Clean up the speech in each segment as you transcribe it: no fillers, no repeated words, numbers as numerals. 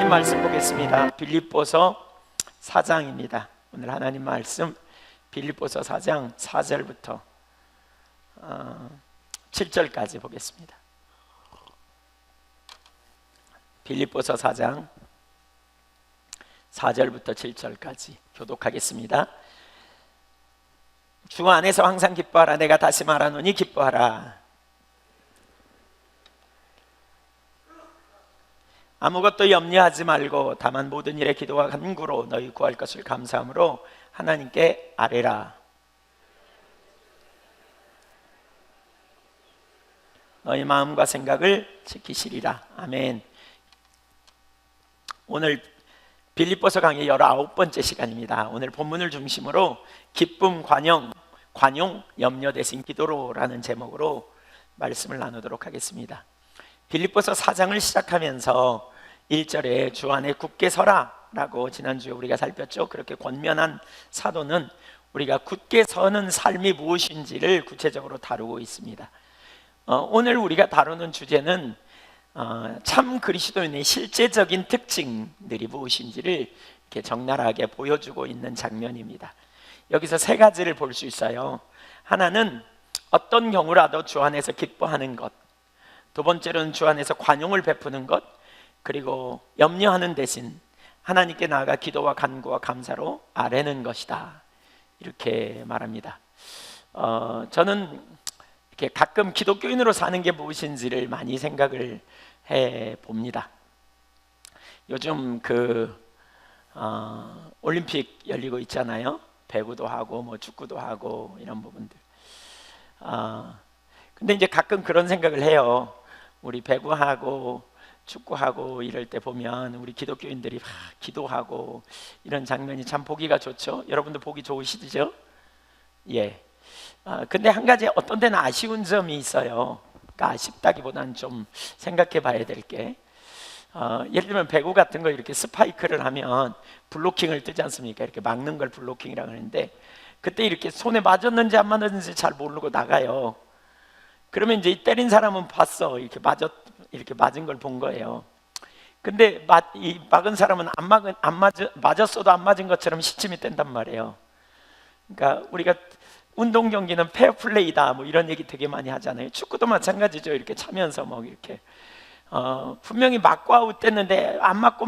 하나님 말씀 보겠습니다. 빌립보서 4장입니다. 오늘 하나님 말씀 빌립보서 4장 4절부터 7절까지 보겠습니다. 빌립보서 4장 4절부터 7절까지 교독하겠습니다. 주 안에서 항상 기뻐하라. 내가 다시 말하노니 기뻐하라. 아무것도 염려하지 말고 다만 모든 일에 기도와 간구로 너희 구할 것을 감사함으로 하나님께 아뢰라. 너희 마음과 생각을 지키시리라. 아멘. 오늘 빌립보서 강의 19번째 시간입니다. 오늘 본문을 중심으로 기쁨, 관용, 염려 대신 기도로라는 제목으로 말씀을 나누도록 하겠습니다. 빌립보서 4장을 시작하면서 1절에 주 안에 굳게 서라 라고 지난주에 우리가 살폈죠. 그렇게 권면한 사도는 우리가 굳게 서는 삶이 무엇인지를 구체적으로 다루고 있습니다. 오늘 우리가 다루는 주제는 참 그리스도인의 실제적인 특징들이 무엇인지를 이렇게 적나라하게 보여주고 있는 장면입니다. 여기서 세 가지를 볼 수 있어요. 하나는 어떤 경우라도 주 안에서 기뻐하는 것, 두 번째로는 주 안에서 관용을 베푸는 것, 그리고 염려하는 대신 하나님께 나아가 기도와 간구와 감사로 아뢰는 것이다, 이렇게 말합니다. 저는 이렇게 가끔 기독교인으로 사는 게 무엇인지를 많이 생각을 해 봅니다. 요즘 올림픽 열리고 있잖아요. 배구도 하고 뭐 축구도 하고 이런 부분들. 근데 이제 가끔 그런 생각을 해요. 우리 배구하고 축구하고 이럴 때 보면 우리 기독교인들이 막 기도하고 이런 장면이 참 보기가 좋죠. 여러분도 보기 좋으시죠? 예. 근데 한 가지 어떤 데는 아쉬운 점이 있어요. 그러니까 아쉽다기보다는 좀 생각해 봐야 될 게, 예를 들면 배구 같은 거 이렇게 스파이크를 하면 블로킹을 뜨지 않습니까? 이렇게 막는 걸 블로킹이라고 하는데, 그때 이렇게 손에 맞았는지 안 맞았는지 잘 모르고 나가요. 그러면 이제 때린 사람은 봤어. 이렇게 맞은 걸 본 거예요. 근데 이 막은 사람은 맞았어도 안 맞은 것처럼 시침이 뗀단 말이에요. 그러니까 우리가 운동 경기는 페어플레이다 뭐 이런 얘기 되게 많이 하잖아요. 축구도 마찬가지죠. 이렇게 차면서 뭐 이렇게 분명히 맞고 아웃됐는데 안 맞고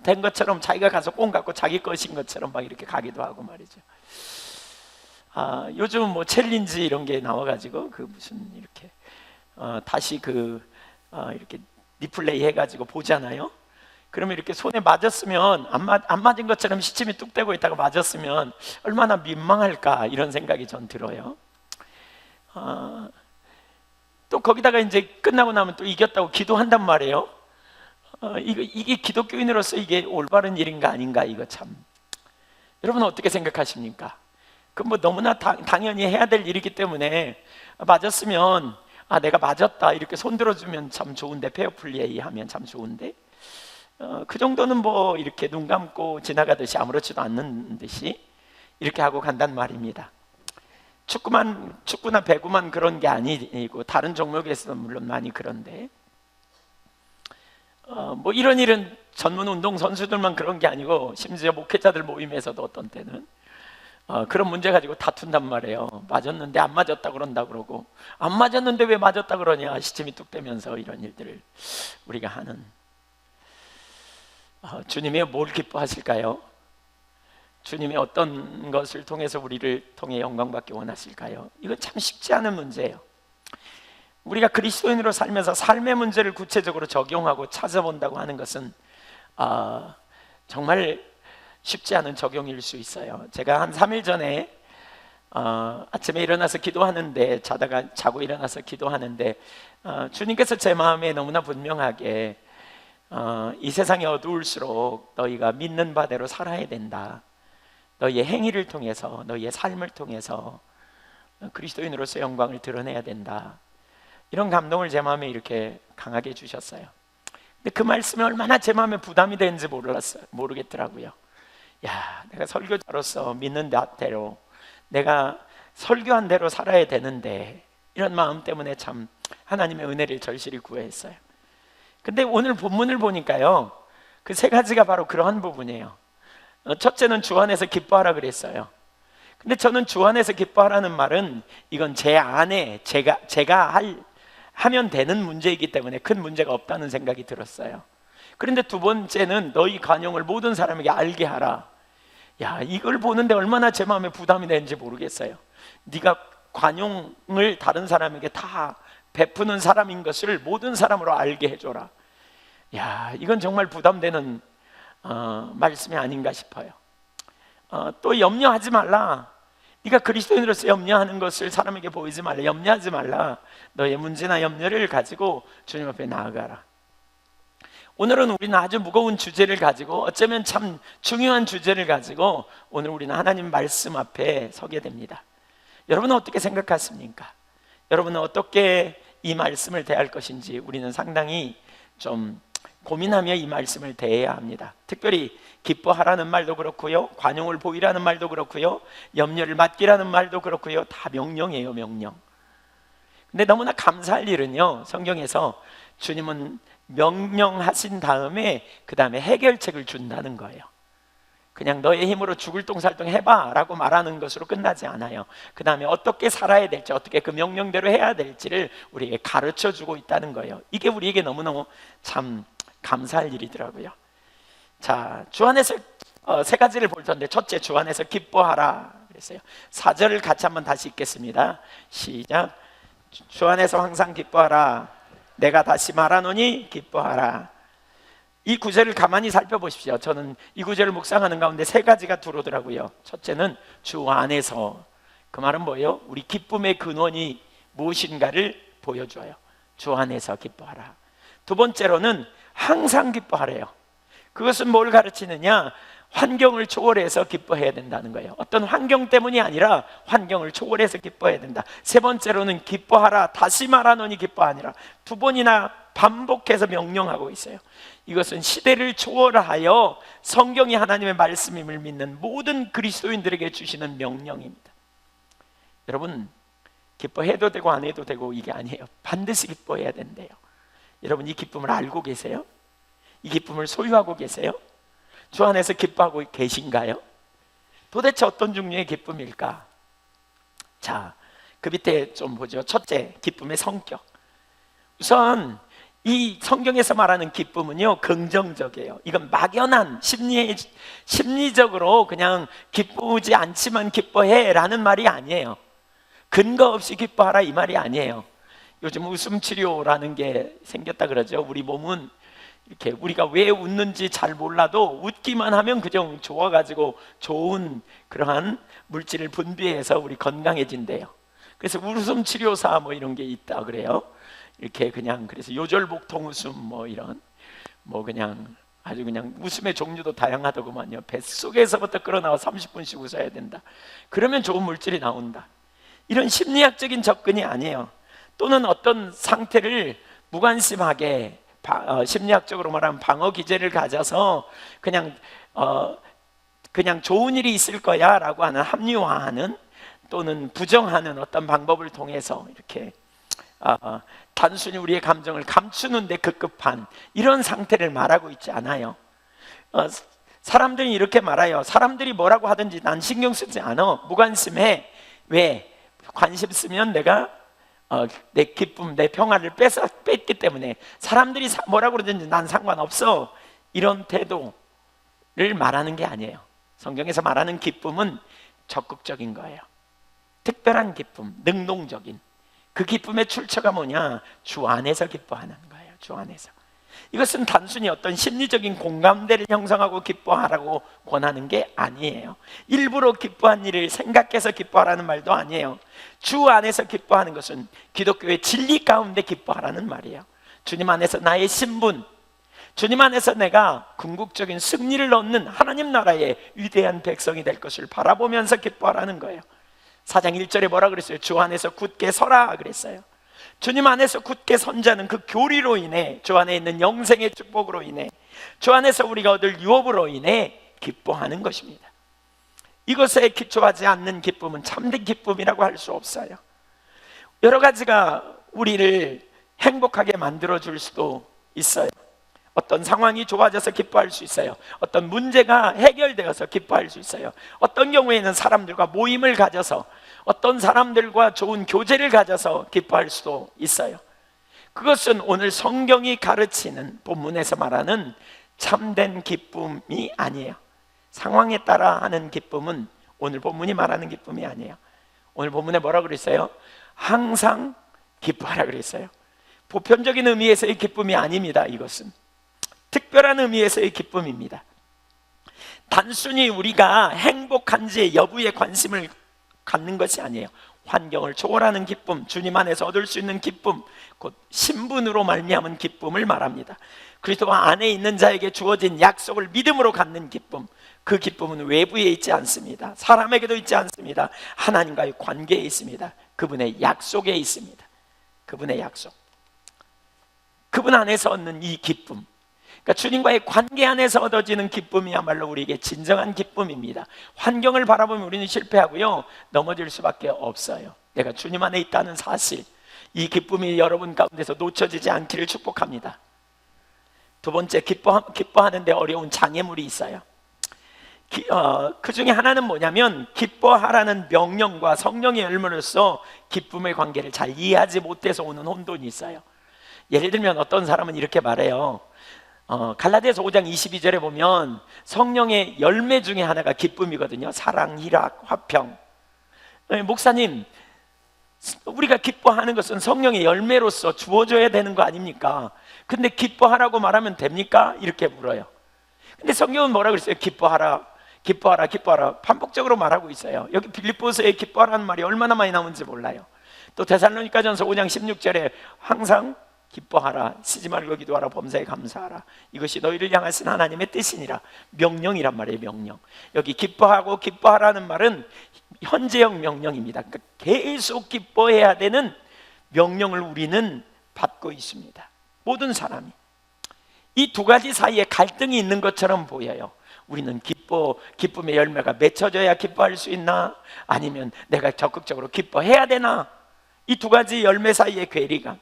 된 것처럼 자기가 가서 공 갖고 자기 것인 것처럼 막 이렇게 가기도 하고 말이죠. 요즘 뭐 챌린지 이런 게 나와가지고 무슨 이렇게 다시 이렇게 리플레이 해가지고 보잖아요. 그러면 이렇게 손에 맞았으면 안 맞은 것처럼 시침이 뚝 떼고 있다가 맞았으면 얼마나 민망할까, 이런 생각이 전 들어요. 또 거기다가 이제 끝나고 나면 또 이겼다고 기도한단 말이에요. 이게 기독교인으로서 이게 올바른 일인가 아닌가, 이거 참. 여러분은 어떻게 생각하십니까? 뭐 너무나 당연히 해야 될 일이기 때문에 맞았으면 내가 맞았다 이렇게 손 들어주면 참 좋은데, 페어플레이 하면 참 좋은데, 그 정도는 뭐 이렇게 눈 감고 지나가듯이 아무렇지도 않는 듯이 이렇게 하고 간단 말입니다. 축구나 배구만 그런 게 아니고 다른 종목에서도 물론 많이 그런데, 뭐 이런 일은 전문 운동 선수들만 그런 게 아니고 심지어 목회자들 모임에서도 어떤 때는 그런 문제 가지고 다툰단 말이에요. 맞았는데 안 맞았다 그런다 그러고, 안 맞았는데 왜 맞았다 그러냐, 시침이 뚝 떼면서 이런 일들을 우리가 하는. 주님이 뭘 기뻐하실까요? 주님이 어떤 것을 통해서 우리를 통해 영광 받기 원하실까요? 이건 참 쉽지 않은 문제예요. 우리가 그리스도인으로 살면서 삶의 문제를 구체적으로 적용하고 찾아본다고 하는 것은 정말 쉽지 않은 적용일 수 있어요. 제가 한 3일 전에 아침에 일어나서 기도하는데, 자고 일어나서 기도하는데 주님께서 제 마음에 너무나 분명하게 이 세상이 어두울수록 너희가 믿는 바대로 살아야 된다, 너희의 행위를 통해서, 너희의 삶을 통해서 그리스도인으로서 영광을 드러내야 된다, 이런 감동을 제 마음에 이렇게 강하게 주셨어요. 근데 그 말씀이 얼마나 제 마음에 부담이 되는지 모르겠더라고요. 내가 설교자로서 믿는 대로, 내가 설교한 대로 살아야 되는데, 이런 마음 때문에 참 하나님의 은혜를 절실히 구했어요. 근데 오늘 본문을 보니까요, 그 세 가지가 바로 그러한 부분이에요. 첫째는 주 안에서 기뻐하라 그랬어요. 근데 저는 주 안에서 기뻐하라는 말은 이건 제 안에 제가 하면 되는 문제이기 때문에 큰 문제가 없다는 생각이 들었어요. 그런데 두 번째는 너희 관용을 모든 사람에게 알게 하라. 야, 이걸 보는데 얼마나 제 마음에 부담이 되는지 모르겠어요. 네가 관용을 다른 사람에게 다 베푸는 사람인 것을 모든 사람으로 알게 해줘라. 야, 이건 정말 부담되는 말씀이 아닌가 싶어요. 또 염려하지 말라. 네가 그리스도인으로서 염려하는 것을 사람에게 보이지 말라. 염려하지 말라. 너의 문제나 염려를 가지고 주님 앞에 나아가라. 오늘은 우리는 아주 무거운 주제를 가지고, 어쩌면 참 중요한 주제를 가지고 오늘 우리는 하나님 말씀 앞에 서게 됩니다. 여러분은 어떻게 생각하십니까? 여러분은 어떻게 이 말씀을 대할 것인지 우리는 상당히 좀 고민하며 이 말씀을 대해야 합니다. 특별히 기뻐하라는 말도 그렇고요, 관용을 보이라는 말도 그렇고요, 염려를 맡기라는 말도 그렇고요, 다 명령이에요, 명령. 근데 너무나 감사할 일은요, 성경에서 주님은 명령하신 다음에 그 다음에 해결책을 준다는 거예요. 그냥 너의 힘으로 죽을 똥살똥 해봐 라고 말하는 것으로 끝나지 않아요. 그 다음에 어떻게 살아야 될지, 어떻게 그 명령대로 해야 될지를 우리에게 가르쳐 주고 있다는 거예요. 이게 우리에게 너무너무 참 감사할 일이더라고요. 자, 주 안에서 세 가지를 볼 텐데, 첫째, 주 안에서 기뻐하라 그랬어요. 4절을 같이 한번 다시 읽겠습니다. 시작. 주 안에서 항상 기뻐하라. 내가 다시 말하노니 기뻐하라. 이 구절을 가만히 살펴보십시오. 저는 이 구절을 묵상하는 가운데 세 가지가 들어오더라고요. 첫째는 주 안에서. 그 말은 뭐예요? 우리 기쁨의 근원이 무엇인가를 보여줘요. 주 안에서 기뻐하라. 두 번째로는 항상 기뻐하래요. 그것은 뭘 가르치느냐? 환경을 초월해서 기뻐해야 된다는 거예요. 어떤 환경 때문이 아니라 환경을 초월해서 기뻐해야 된다. 세 번째로는 기뻐하라. 다시 말하노니 기뻐하니라. 두 번이나 반복해서 명령하고 있어요. 이것은 시대를 초월하여 성경이 하나님의 말씀임을 믿는 모든 그리스도인들에게 주시는 명령입니다. 여러분, 기뻐해도 되고 안 해도 되고 이게 아니에요. 반드시 기뻐해야 된대요. 여러분, 이 기쁨을 알고 계세요? 이 기쁨을 소유하고 계세요? 주 안에서 기뻐하고 계신가요? 도대체 어떤 종류의 기쁨일까? 자, 그 밑에 좀 보죠. 첫째, 기쁨의 성격. 우선 이 성경에서 말하는 기쁨은요, 긍정적이에요. 이건 막연한 심리적으로 그냥 기쁘지 않지만 기뻐해 라는 말이 아니에요. 근거 없이 기뻐하라 이 말이 아니에요. 요즘 웃음 치료라는 게 생겼다 그러죠. 우리 몸은 이렇게 우리가 왜 웃는지 잘 몰라도 웃기만 하면 그저 좋아가지고 좋은 그러한 물질을 분비해서 우리 건강해진대요. 그래서 웃음 치료사 뭐 이런 게 있다 그래요. 이렇게 그냥 그래서 요절복통 웃음 뭐 이런 뭐 그냥 아주 그냥 웃음의 종류도 다양하더구만요. 뱃속에서부터 끌어나와 30분씩 웃어야 된다. 그러면 좋은 물질이 나온다. 이런 심리학적인 접근이 아니에요. 또는 어떤 상태를 무관심하게 심리학적으로 말하면 방어 기제를 가져서 그냥 좋은 일이 있을 거야 라고 하는 합리화하는 또는 부정하는 어떤 방법을 통해서 이렇게 단순히 우리의 감정을 감추는 데 급급한 이런 상태를 말하고 있지 않아요. 사람들이 이렇게 말해요. 사람들이 뭐라고 하든지 난 신경 쓰지 않아. 무관심해. 왜? 관심 쓰면 내가 내 기쁨, 내 평화를 뺐기 때문에 사람들이 뭐라고 그러든지 난 상관없어. 이런 태도를 말하는 게 아니에요. 성경에서 말하는 기쁨은 적극적인 거예요. 특별한 기쁨, 능동적인 그 기쁨의 출처가 뭐냐? 주 안에서 기뻐하는 거예요. 주 안에서. 이것은 단순히 어떤 심리적인 공감대를 형성하고 기뻐하라고 권하는 게 아니에요. 일부러 기뻐한 일을 생각해서 기뻐하라는 말도 아니에요. 주 안에서 기뻐하는 것은 기독교의 진리 가운데 기뻐하라는 말이에요. 주님 안에서 나의 신분, 주님 안에서 내가 궁극적인 승리를 얻는 하나님 나라의 위대한 백성이 될 것을 바라보면서 기뻐하라는 거예요. 4장 1절에 뭐라 그랬어요? 주 안에서 굳게 서라 그랬어요. 주님 안에서 굳게 선 자는 그 교리로 인해, 주 안에 있는 영생의 축복으로 인해, 주 안에서 우리가 얻을 유업으로 인해 기뻐하는 것입니다. 이것에 기초하지 않는 기쁨은 참된 기쁨이라고 할 수 없어요. 여러 가지가 우리를 행복하게 만들어줄 수도 있어요. 어떤 상황이 좋아져서 기뻐할 수 있어요. 어떤 문제가 해결되어서 기뻐할 수 있어요. 어떤 경우에는 사람들과 모임을 가져서, 어떤 사람들과 좋은 교제를 가져서 기뻐할 수도 있어요. 그것은 오늘 성경이 가르치는, 본문에서 말하는 참된 기쁨이 아니에요. 상황에 따라 하는 기쁨은 오늘 본문이 말하는 기쁨이 아니에요. 오늘 본문에 뭐라고 그랬어요? 항상 기뻐하라 그랬어요. 보편적인 의미에서의 기쁨이 아닙니다. 이것은 특별한 의미에서의 기쁨입니다. 단순히 우리가 행복한지 여부에 관심을 갖는 것이 아니에요. 환경을 초월하는 기쁨, 주님 안에서 얻을 수 있는 기쁨, 곧 신분으로 말미암은 기쁨을 말합니다. 그리스도 안에 있는 자에게 주어진 약속을 믿음으로 갖는 기쁨, 그 기쁨은 외부에 있지 않습니다. 사람에게도 있지 않습니다. 하나님과의 관계에 있습니다. 그분의 약속에 있습니다. 그분의 약속, 그분 안에서 얻는 이 기쁨, 그러니까 주님과의 관계 안에서 얻어지는 기쁨이야말로 우리에게 진정한 기쁨입니다. 환경을 바라보면 우리는 실패하고요, 넘어질 수밖에 없어요. 내가 주님 안에 있다는 사실, 이 기쁨이 여러분 가운데서 놓쳐지지 않기를 축복합니다. 두 번째, 기뻐하는데 어려운 장애물이 있어요. 그 중에 하나는 뭐냐면, 기뻐하라는 명령과 성령의 열매로서 기쁨의 관계를 잘 이해하지 못해서 오는 혼돈이 있어요. 예를 들면 어떤 사람은 이렇게 말해요. 갈라디아서 5장 22절에 보면 성령의 열매 중에 하나가 기쁨이거든요. 사랑, 희락, 화평. 목사님, 우리가 기뻐하는 것은 성령의 열매로서 주어져야 되는 거 아닙니까? 근데 기뻐하라고 말하면 됩니까? 이렇게 물어요. 근데 성경은 뭐라고 그랬어요? 기뻐하라, 기뻐하라, 기뻐하라 반복적으로 말하고 있어요. 여기 빌립보서에 기뻐하라는 말이 얼마나 많이 나오는지 몰라요. 또 데살로니가전서 5장 16절에 항상 기뻐하라, 쉬지 말고 기도하라, 범사에 감사하라, 이것이 너희를 향하신 하나님의 뜻이니라. 명령이란 말이에요. 명령. 여기 기뻐하고 기뻐하라는 말은 현재형 명령입니다. 그러니까 계속 기뻐해야 되는 명령을 우리는 받고 있습니다. 모든 사람이. 이 두 가지 사이에 갈등이 있는 것처럼 보여요. 우리는 기쁨의 열매가 맺혀져야 기뻐할 수 있나? 아니면 내가 적극적으로 기뻐해야 되나? 이 두 가지 열매 사이의 괴리감.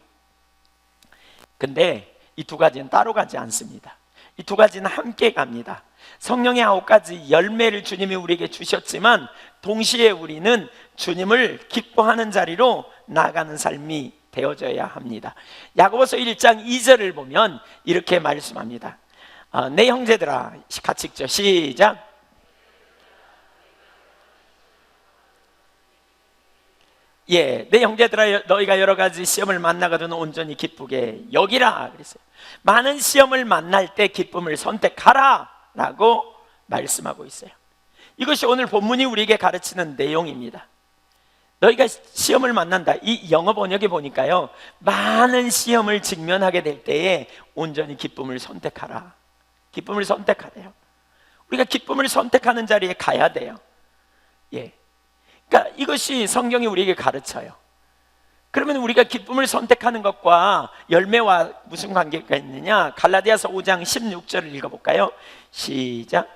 근데 이 두 가지는 따로 가지 않습니다. 이 두 가지는 함께 갑니다. 성령의 9가지 열매를 주님이 우리에게 주셨지만 동시에 우리는 주님을 기뻐하는 자리로 나아가는 삶이 되어져야 합니다. 야고보서 1장 2절을 보면 이렇게 말씀합니다. 내 형제들아, 같이 읽죠. 시작. 내 형제들아, 너희가 여러 가지 시험을 만나거든 온전히 기쁘게 여기라 그랬어요. 많은 시험을 만날 때 기쁨을 선택하라 라고 말씀하고 있어요. 이것이 오늘 본문이 우리에게 가르치는 내용입니다. 너희가 시험을 만난다. 이 영어 번역에 보니까요, 많은 시험을 직면하게 될 때에 온전히 기쁨을 선택하라. 기쁨을 선택하래요. 우리가 기쁨을 선택하는 자리에 가야 돼요. 그러니까 이것이 성경이 우리에게 가르쳐요. 그러면 우리가 기쁨을 선택하는 것과 열매와 무슨 관계가 있느냐? 갈라디아서 5장 16절을 읽어볼까요? 시작.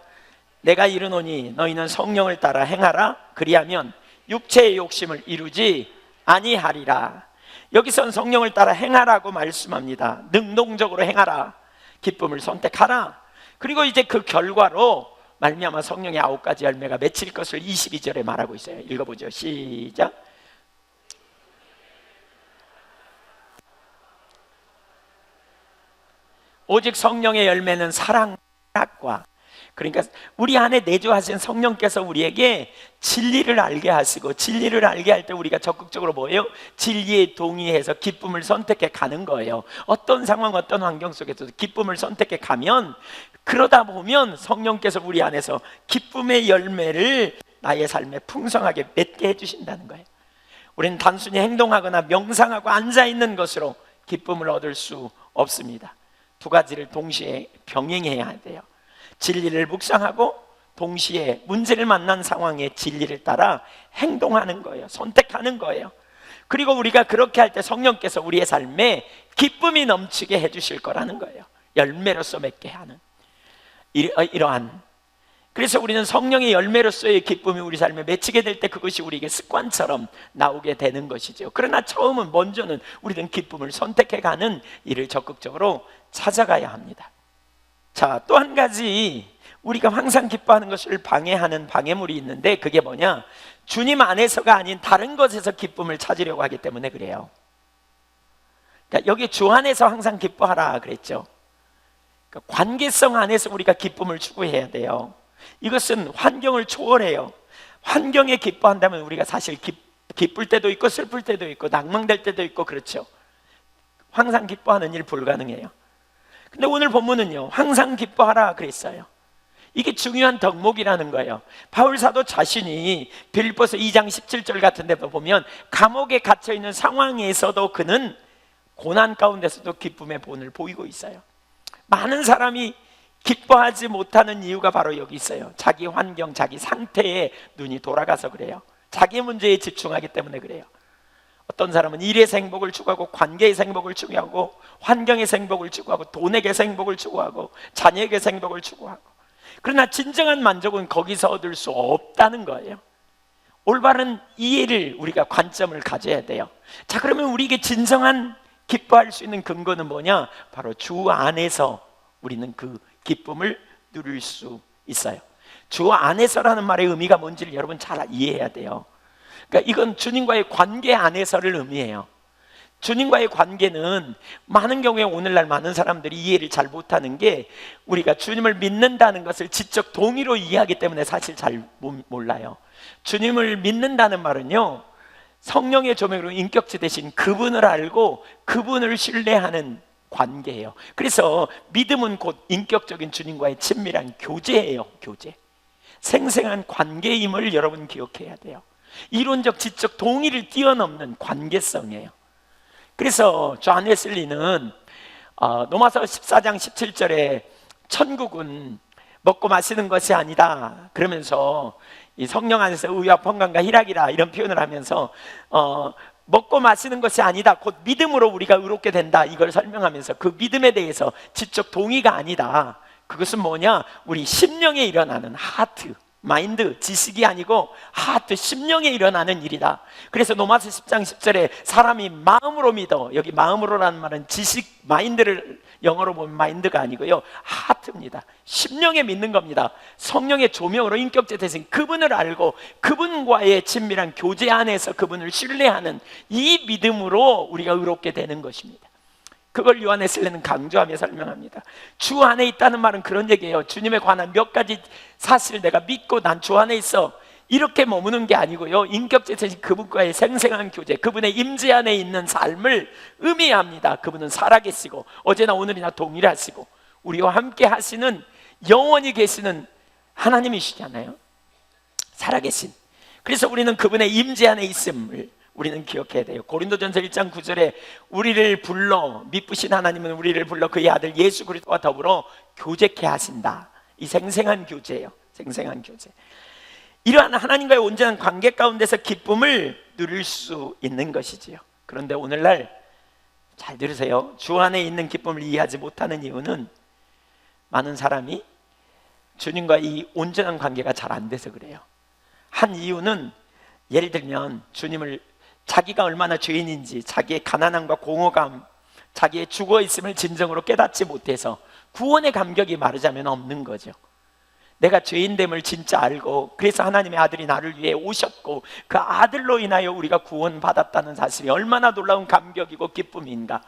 내가 이르노니 너희는 성령을 따라 행하라. 그리하면 육체의 욕심을 이루지 아니하리라. 여기선 성령을 따라 행하라고 말씀합니다. 능동적으로 행하라. 기쁨을 선택하라. 그리고 이제 그 결과로 말미암아 성령의 9가지 열매가 맺힐 것을 22절에 말하고 있어요. 읽어보죠. 시작. 오직 성령의 열매는 사랑과, 그러니까 우리 안에 내주하신 성령께서 우리에게 진리를 알게 하시고, 진리를 알게 할 때 우리가 적극적으로 뭐예요? 진리에 동의해서 기쁨을 선택해 가는 거예요. 어떤 상황, 어떤 환경 속에서도 기쁨을 선택해 가면, 그러다 보면 성령께서 우리 안에서 기쁨의 열매를 나의 삶에 풍성하게 맺게 해주신다는 거예요. 우리는 단순히 행동하거나 명상하고 앉아있는 것으로 기쁨을 얻을 수 없습니다. 두 가지를 동시에 병행해야 돼요. 진리를 묵상하고 동시에 문제를 만난 상황에 진리를 따라 행동하는 거예요. 선택하는 거예요. 그리고 우리가 그렇게 할 때 성령께서 우리의 삶에 기쁨이 넘치게 해주실 거라는 거예요. 열매로서 맺게 하는 이러한. 그래서 우리는 성령의 열매로서의 기쁨이 우리 삶에 맺히게 될 때 그것이 우리에게 습관처럼 나오게 되는 것이죠. 그러나 먼저는 우리는 기쁨을 선택해가는 일을 적극적으로 찾아가야 합니다. 자, 또 한 가지 우리가 항상 기뻐하는 것을 방해하는 방해물이 있는데, 그게 뭐냐? 주님 안에서가 아닌 다른 것에서 기쁨을 찾으려고 하기 때문에 그래요. 그러니까 여기 주 안에서 항상 기뻐하라 그랬죠. 그러니까 관계성 안에서 우리가 기쁨을 추구해야 돼요. 이것은 환경을 초월해요. 환경에 기뻐한다면 우리가 사실 기쁠 때도 있고 슬플 때도 있고 낭망될 때도 있고, 그렇죠. 항상 기뻐하는 일 불가능해요. 근데 오늘 본문은요, 항상 기뻐하라 그랬어요. 이게 중요한 덕목이라는 거예요. 바울 사도 자신이 빌립보서 2장 17절 같은 데 보면 감옥에 갇혀 있는 상황에서도 그는 고난 가운데서도 기쁨의 본을 보이고 있어요. 많은 사람이 기뻐하지 못하는 이유가 바로 여기 있어요. 자기 환경, 자기 상태에 눈이 돌아가서 그래요. 자기 문제에 집중하기 때문에 그래요. 어떤 사람은 일에서 행복을 추구하고, 관계에서 행복을 추구하고, 환경에서 행복을 추구하고, 돈에게서 행복을 추구하고, 자녀에게서 행복을 추구하고, 그러나 진정한 만족은 거기서 얻을 수 없다는 거예요. 올바른 이해를, 우리가 관점을 가져야 돼요. 자, 그러면 우리에게 진정한 기뻐할 수 있는 근거는 뭐냐? 바로 주 안에서 우리는 그 기쁨을 누릴 수 있어요. 주 안에서라는 말의 의미가 뭔지를 여러분 잘 이해해야 돼요. 그러니까 이건 주님과의 관계 안에서를 의미해요. 주님과의 관계는 많은 경우에 오늘날 많은 사람들이 이해를 잘 못하는 게, 우리가 주님을 믿는다는 것을 지적 동의로 이해하기 때문에 사실 잘 몰라요. 주님을 믿는다는 말은요, 성령의 조명으로 인격체 되신 그분을 알고 그분을 신뢰하는 관계예요. 그래서 믿음은 곧 인격적인 주님과의 친밀한 교제예요. 교제, 생생한 관계임을 여러분 기억해야 돼요. 이론적 지적 동의를 뛰어넘는 관계성이에요. 그래서 존 웨슬리는 로마서 14장 17절에 천국은 먹고 마시는 것이 아니다 그러면서, 이 성령 안에서 의와 평강과 희락이라 이런 표현을 하면서 먹고 마시는 것이 아니다, 곧 믿음으로 우리가 의롭게 된다, 이걸 설명하면서 그 믿음에 대해서 지적 동의가 아니다, 그것은 뭐냐? 우리 심령에 일어나는 하트, 마인드, 지식이 아니고 하트, 심령에 일어나는 일이다. 그래서 로마서 10장 10절에 사람이 마음으로 믿어, 여기 마음으로라는 말은 지식, 마인드를 영어로 보면 마인드가 아니고요, 하트입니다. 심령에 믿는 겁니다. 성령의 조명으로 인격체 되신 그분을 알고 그분과의 친밀한 교제 안에서 그분을 신뢰하는 이 믿음으로 우리가 의롭게 되는 것입니다. 그걸 요한 웨슬리는 강조하며 설명합니다. 주 안에 있다는 말은 그런 얘기예요. 주님에 관한 몇 가지 사실을 내가 믿고 난 주 안에 있어, 이렇게 머무는 게 아니고요, 인격체 되신 그분과의 생생한 교제, 그분의 임재 안에 있는 삶을 의미합니다. 그분은 살아계시고 어제나 오늘이나 동일하시고 우리와 함께 하시는, 영원히 계시는 하나님이시잖아요. 살아계신. 그래서 우리는 그분의 임재 안에 있음을 우리는 기억해야 돼요. 고린도전서 1장 9절에 우리를 불러, 미쁘신 하나님은 우리를 불러 그의 아들 예수 그리스도와 더불어 교제케 하신다. 이 생생한 교제예요. 생생한 교제. 이러한 하나님과의 온전한 관계 가운데서 기쁨을 누릴 수 있는 것이지요. 그런데 오늘날 잘 들으세요. 주 안에 있는 기쁨을 이해하지 못하는 이유는, 많은 사람이 주님과 이 온전한 관계가 잘 안 돼서 그래요. 한 이유는, 예를 들면 주님을, 자기가 얼마나 죄인인지, 자기의 가난함과 공허감, 자기의 죽어있음을 진정으로 깨닫지 못해서 구원의 감격이 말하자면 없는 거죠. 내가 죄인됨을 진짜 알고, 그래서 하나님의 아들이 나를 위해 오셨고 그 아들로 인하여 우리가 구원받았다는 사실이 얼마나 놀라운 감격이고 기쁨인가.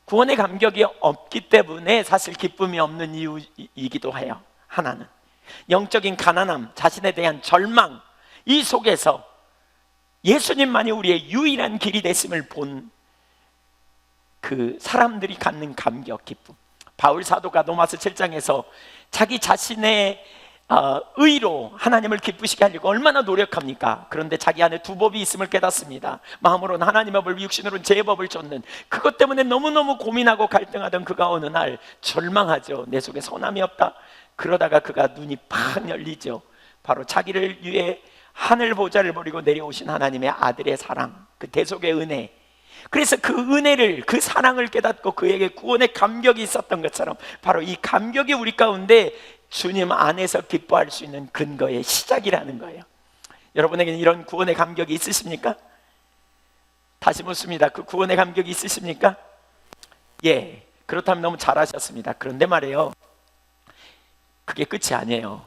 구원의 감격이 없기 때문에 사실 기쁨이 없는 이유이기도 해요. 하나는 영적인 가난함, 자신에 대한 절망, 이 속에서 예수님만이 우리의 유일한 길이 됐음을 본 그 사람들이 갖는 감격, 기쁨. 바울 사도가 로마서 7장에서 자기 자신의 의로 하나님을 기쁘시게 하려고 얼마나 노력합니까? 그런데 자기 안에 두 법이 있음을 깨닫습니다. 마음으로는 하나님의 법, 육신으로는 제 법을 쫓는, 그것 때문에 너무너무 고민하고 갈등하던 그가 어느 날 절망하죠. 내 속에 선함이 없다. 그러다가 그가 눈이 팍 열리죠. 바로 자기를 위해 하늘 보좌를 버리고 내려오신 하나님의 아들의 사랑, 그 대속의 은혜. 그래서 그 은혜를, 그 사랑을 깨닫고 그에게 구원의 감격이 있었던 것처럼, 바로 이 감격이 우리 가운데 주님 안에서 기뻐할 수 있는 근거의 시작이라는 거예요. 여러분에게는 이런 구원의 감격이 있으십니까? 다시 묻습니다. 그 구원의 감격이 있으십니까? 예, 그렇다면 너무 잘하셨습니다. 그런데 말이에요, 그게 끝이 아니에요.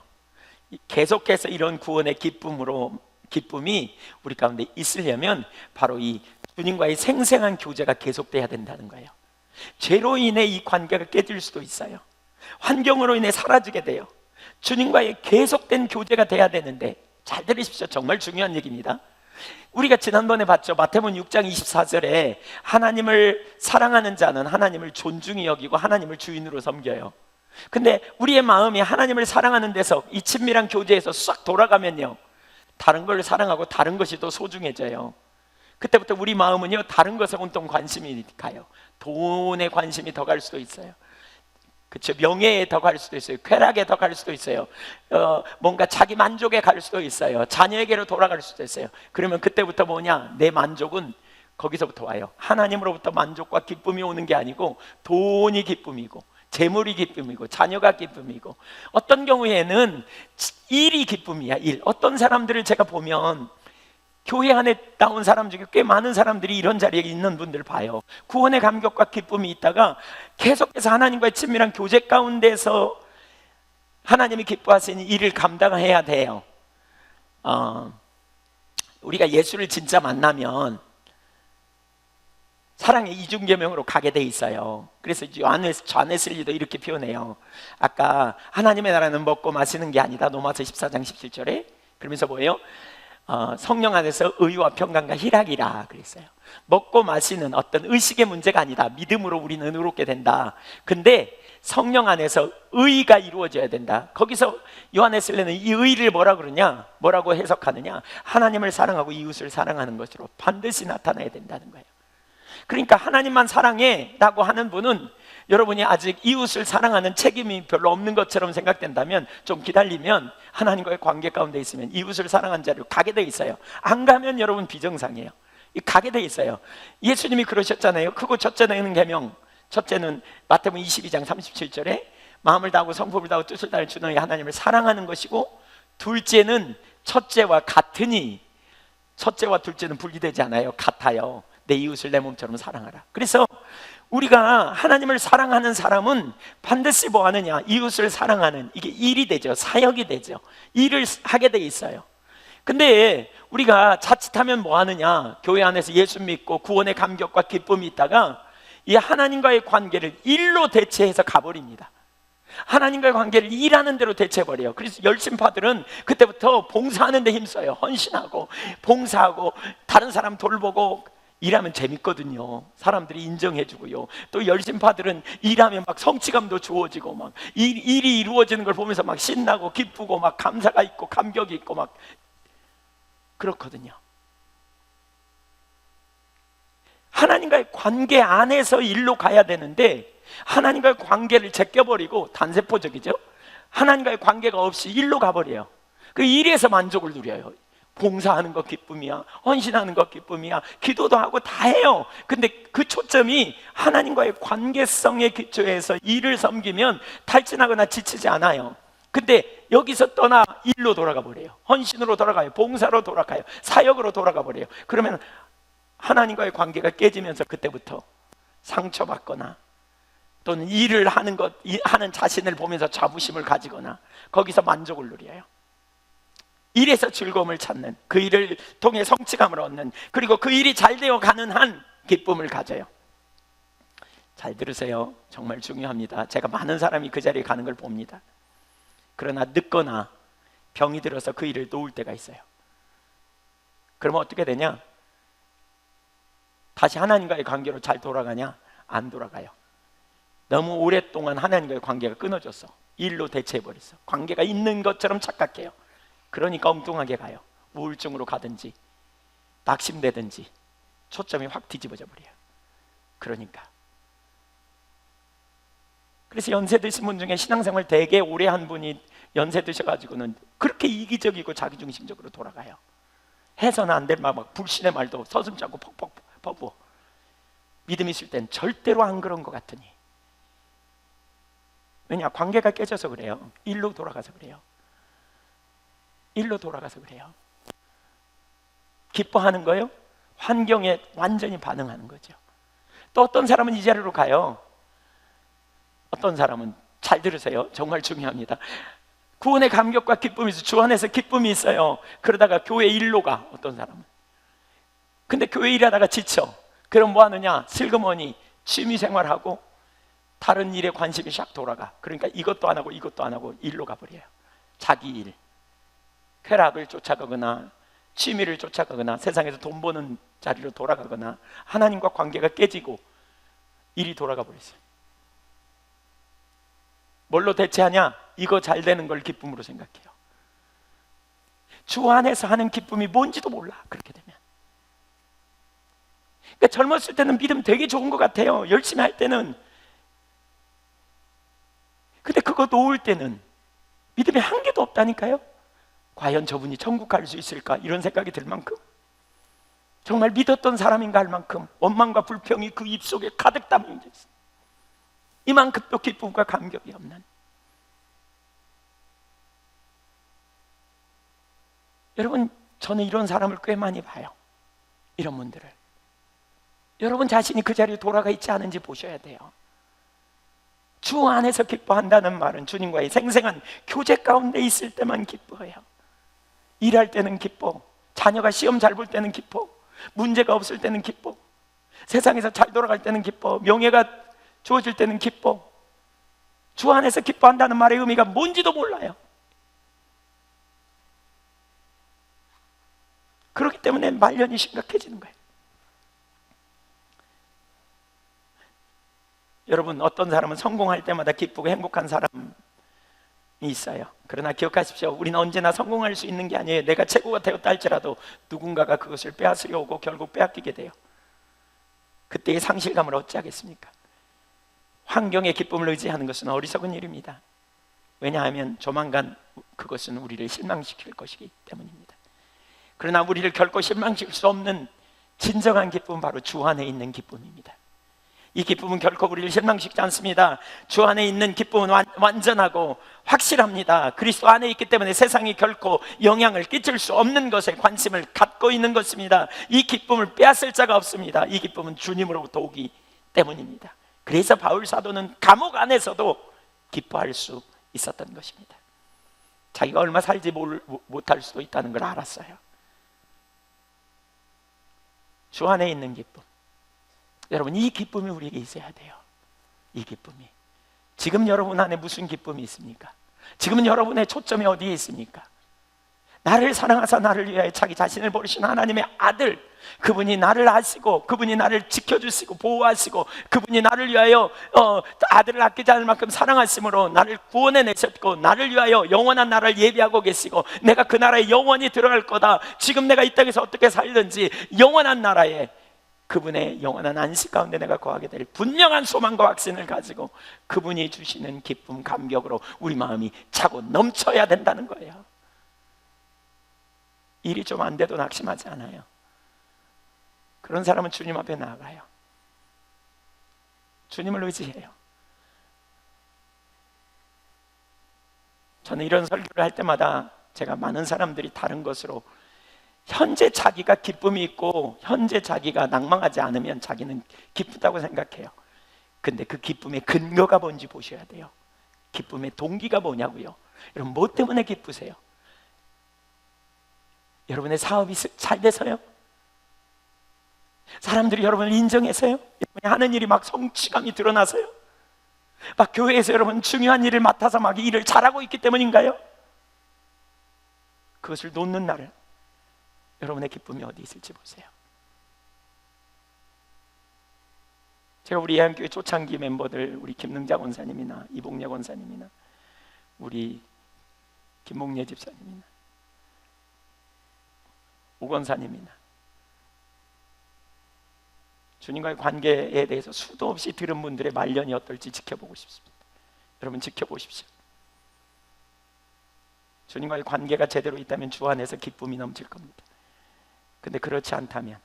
계속해서 이런 구원의 기쁨이 우리 가운데 있으려면 바로 이 주님과의 생생한 교제가 계속돼야 된다는 거예요. 죄로 인해 이 관계가 깨질 수도 있어요. 환경으로 인해 사라지게 돼요. 주님과의 계속된 교제가 돼야 되는데, 잘 들으십시오. 정말 중요한 얘기입니다. 우리가 지난번에 봤죠. 마태복음 6장 24절에 하나님을 사랑하는 자는 하나님을 존중히 여기고 하나님을 주인으로 섬겨요. 근데 우리의 마음이 하나님을 사랑하는 데서, 이 친밀한 교제에서 싹 돌아가면요, 다른 걸 사랑하고 다른 것이 더 소중해져요. 그때부터 우리 마음은요, 다른 것에 온통 관심이 가요. 돈에 관심이 더 갈 수도 있어요. 그렇죠. 명예에 더 갈 수도 있어요. 쾌락에 더 갈 수도 있어요. 뭔가 자기 만족에 갈 수도 있어요. 자녀에게로 돌아갈 수도 있어요. 그러면 그때부터 뭐냐? 내 만족은 거기서부터 와요. 하나님으로부터 만족과 기쁨이 오는 게 아니고 돈이 기쁨이고 재물이 기쁨이고 자녀가 기쁨이고, 어떤 경우에는 일이 기쁨이야. 일. 어떤 사람들을 제가 보면 교회 안에 나온 사람 중에 꽤 많은 사람들이 이런 자리에 있는 분들 봐요. 구원의 감격과 기쁨이 있다가 계속해서 하나님과의 친밀한 교제 가운데서 하나님이 기뻐하시는 일을 감당해야 돼요. 우리가 예수를 진짜 만나면 사랑의 이중계명으로 가게 돼 있어요. 그래서 요한웨슬리도 이렇게 표현해요. 아까 하나님의 나라는 먹고 마시는 게 아니다, 로마서 14장 17절에. 그러면서 뭐예요? 성령 안에서 의와 평강과 희락이라 그랬어요. 먹고 마시는 어떤 의식의 문제가 아니다. 믿음으로 우리는 의롭게 된다. 근데 성령 안에서 의가 이루어져야 된다. 거기서 요한웨슬리는 이 의를 뭐라고 해석하느냐? 하나님을 사랑하고 이웃을 사랑하는 것으로 반드시 나타나야 된다는 거예요. 그러니까 하나님만 사랑해 라고 하는 분은, 여러분이 아직 이웃을 사랑하는 책임이 별로 없는 것처럼 생각된다면 좀 기다리면 하나님과의 관계 가운데 있으면 이웃을 사랑하는 자리로 가게 돼 있어요. 안 가면 여러분 비정상이에요. 가게 돼 있어요. 예수님이 그러셨잖아요. 크고 첫째는 계명, 첫째는 마태복음 22장 37절에 마음을 다하고 성품을 다하고 뜻을 다하여 주 너희 하나님을 사랑하는 것이고, 둘째는 첫째와 같으니, 첫째와 둘째는 분리되지 않아요. 같아요. 내 이웃을 내 몸처럼 사랑하라. 그래서 우리가 하나님을 사랑하는 사람은 반드시 뭐 하느냐? 이웃을 사랑하는, 이게 일이 되죠. 사역이 되죠. 일을 하게 돼 있어요. 근데 우리가 자칫하면 뭐 하느냐? 교회 안에서 예수 믿고 구원의 감격과 기쁨이 있다가 이 하나님과의 관계를 일로 대체해서 가버립니다. 하나님과의 관계를 일하는 대로 대체해버려요. 그래서 열심파들은 그때부터 봉사하는 데 힘써요. 헌신하고 봉사하고 다른 사람 돌보고. 일하면 재밌거든요. 사람들이 인정해주고요. 또 열심파들은 일하면 막 성취감도 주어지고, 막 일이 이루어지는 걸 보면서 막 신나고 기쁘고 막 감사가 있고 감격이 있고 막 그렇거든요. 하나님과의 관계 안에서 일로 가야 되는데, 하나님과의 관계를 제껴버리고, 단세포적이죠. 하나님과의 관계가 없이 일로 가버려요. 그 일에서 만족을 누려요. 봉사하는 것 기쁨이야, 헌신하는 것 기쁨이야, 기도도 하고 다 해요. 근데 그 초점이 하나님과의 관계성의 기초에서 일을 섬기면 탈진하거나 지치지 않아요. 근데 여기서 떠나 일로 돌아가 버려요. 헌신으로 돌아가요. 봉사로 돌아가요. 사역으로 돌아가 버려요. 그러면 하나님과의 관계가 깨지면서 그때부터 상처받거나, 또는 일을 하는 자신을 보면서 자부심을 가지거나, 거기서 만족을 누려요. 일에서 즐거움을 찾는, 그 일을 통해 성취감을 얻는, 그리고 그 일이 잘 되어 가는 한 기쁨을 가져요. 잘 들으세요. 정말 중요합니다. 제가 많은 사람이 그 자리에 가는 걸 봅니다. 그러나 늦거나 병이 들어서 그 일을 놓을 때가 있어요. 그러면 어떻게 되냐? 다시 하나님과의 관계로 잘 돌아가냐? 안 돌아가요. 너무 오랫동안 하나님과의 관계가 끊어졌어. 일로 대체해버렸어. 관계가 있는 것처럼 착각해요. 그러니까 엉뚱하게 가요. 우울증으로 가든지 낙심되든지 초점이 확 뒤집어져 버려요. 그래서 연세 드신 분 중에 신앙생활 되게 오래 한 분이 연세 드셔가지고는 그렇게 이기적이고 자기중심적으로 돌아가요. 해서는 안 될 막 불신의 말도 서슴지 않고 퍽퍽 퍼부어. 믿음 있을 땐 절대로 안 그런 것 같으니. 왜냐? 관계가 깨져서 그래요. 일로 돌아가서 그래요. 기뻐하는 거요? 환경에 완전히 반응하는 거죠. 또 어떤 사람은 이 자리로 가요. 어떤 사람은 잘 들으세요. 정말 중요합니다. 구원의 감격과 기쁨이 있어요. 주 안에서 기쁨이 있어요. 그러다가 교회 일로 가, 어떤 사람은. 근데 교회 일하다가 지쳐. 그럼 뭐 하느냐? 슬그머니 취미생활하고 다른 일에 관심이 샥 돌아가. 그러니까 이것도 안 하고 이것도 안 하고 일로 가버려요. 자기 일, 쾌락을 쫓아가거나 취미를 쫓아가거나 세상에서 돈 버는 자리로 돌아가거나 하나님과 관계가 깨지고 일이 돌아가 버렸어요. 뭘로 대체하냐? 이거 잘 되는 걸 기쁨으로 생각해요. 주 안에서 하는 기쁨이 뭔지도 몰라, 그렇게 되면. 그러니까 젊었을 때는 믿음 되게 좋은 것 같아요. 열심히 할 때는. 근데 그거 놓을 때는 믿음의 한계도 없다니까요. 과연 저분이 천국 갈 수 있을까? 이런 생각이 들 만큼, 정말 믿었던 사람인가 할 만큼 원망과 불평이 그 입속에 가득 담겨 있어요. 이만큼 또 기쁨과 감격이 없는. 여러분, 저는 이런 사람을 꽤 많이 봐요. 이런 분들을. 여러분 자신이 그 자리에 돌아가 있지 않은지 보셔야 돼요. 주 안에서 기뻐한다는 말은 주님과의 생생한 교제 가운데 있을 때만 기뻐해요. 일할 때는 기뻐, 자녀가 시험 잘 볼 때는 기뻐, 문제가 없을 때는 기뻐, 세상에서 잘 돌아갈 때는 기뻐, 명예가 주어질 때는 기뻐. 주 안에서 기뻐한다는 말의 의미가 뭔지도 몰라요. 그렇기 때문에 말년이 심각해지는 거예요. 여러분, 어떤 사람은 성공할 때마다 기쁘고 행복한 사람이 있어요. 그러나 기억하십시오. 우리는 언제나 성공할 수 있는 게 아니에요. 내가 최고가 되었다 할지라도 누군가가 그것을 빼앗으려 오고 결국 빼앗기게 돼요. 그때의 상실감을 어찌하겠습니까? 환경의 기쁨을 의지하는 것은 어리석은 일입니다. 왜냐하면 조만간 그것은 우리를 실망시킬 것이기 때문입니다. 그러나 우리를 결코 실망시킬 수 없는 진정한 기쁨은 바로 주 안에 있는 기쁨입니다. 이 기쁨은 결코 우리를 실망시키지 않습니다. 주 안에 있는 기쁨은 완전하고 확실합니다. 그리스도 안에 있기 때문에 세상이 결코 영향을 끼칠 수 없는 것에 관심을 갖고 있는 것입니다. 이 기쁨을 빼앗을 자가 없습니다. 이 기쁨은 주님으로부터 오기 때문입니다. 그래서 바울 사도는 감옥 안에서도 기뻐할 수 있었던 것입니다. 자기가 얼마 살지 못할 수도 있다는 걸 알았어요. 주 안에 있는 기쁨, 여러분, 이 기쁨이 우리에게 있어야 돼요. 이 기쁨이. 지금 여러분 안에 무슨 기쁨이 있습니까? 지금 여러분의 초점이 어디에 있습니까? 나를 사랑하사 나를 위하여 자기 자신을 버리신 하나님의 아들, 그분이 나를 아시고 그분이 나를 지켜주시고 보호하시고 그분이 나를 위하여 아들을 아끼지 않을 만큼 사랑하심으로 나를 구원해 내셨고 나를 위하여 영원한 나라를 예비하고 계시고 내가 그 나라에 영원히 들어갈 거다. 지금 내가 이 땅에서 어떻게 살든지 영원한 나라에 그분의 영원한 안식 가운데 내가 거하게 될 분명한 소망과 확신을 가지고 그분이 주시는 기쁨, 감격으로 우리 마음이 차고 넘쳐야 된다는 거예요. 일이 좀 안 돼도 낙심하지 않아요. 그런 사람은 주님 앞에 나아가요. 주님을 의지해요. 저는 이런 설교를 할 때마다 제가 많은 사람들이 다른 것으로 현재 자기가 기쁨이 있고 현재 자기가 낭망하지 않으면 자기는 기쁘다고 생각해요. 근데 그 기쁨의 근거가 뭔지 보셔야 돼요. 기쁨의 동기가 뭐냐고요. 여러분, 뭐 때문에 기쁘세요? 여러분의 사업이 잘 돼서요? 사람들이 여러분을 인정해서요? 여러분이 하는 일이 막 성취감이 드러나서요? 막 교회에서 여러분 중요한 일을 맡아서 막 일을 잘하고 있기 때문인가요? 그것을 놓는 날 여러분의 기쁨이 어디 있을지 보세요. 제가 우리 예한교회 초창기 멤버들, 우리 김능자 권사님이나 이봉래 권사님이나 우리 김목례 집사님이나 오 권사님이나 주님과의 관계에 대해서 수도 없이 들은 분들의 말년이 어떨지 지켜보고 싶습니다. 여러분, 지켜보십시오. 주님과의 관계가 제대로 있다면 주 안에서 기쁨이 넘칠 겁니다. 근데 그렇지 않다면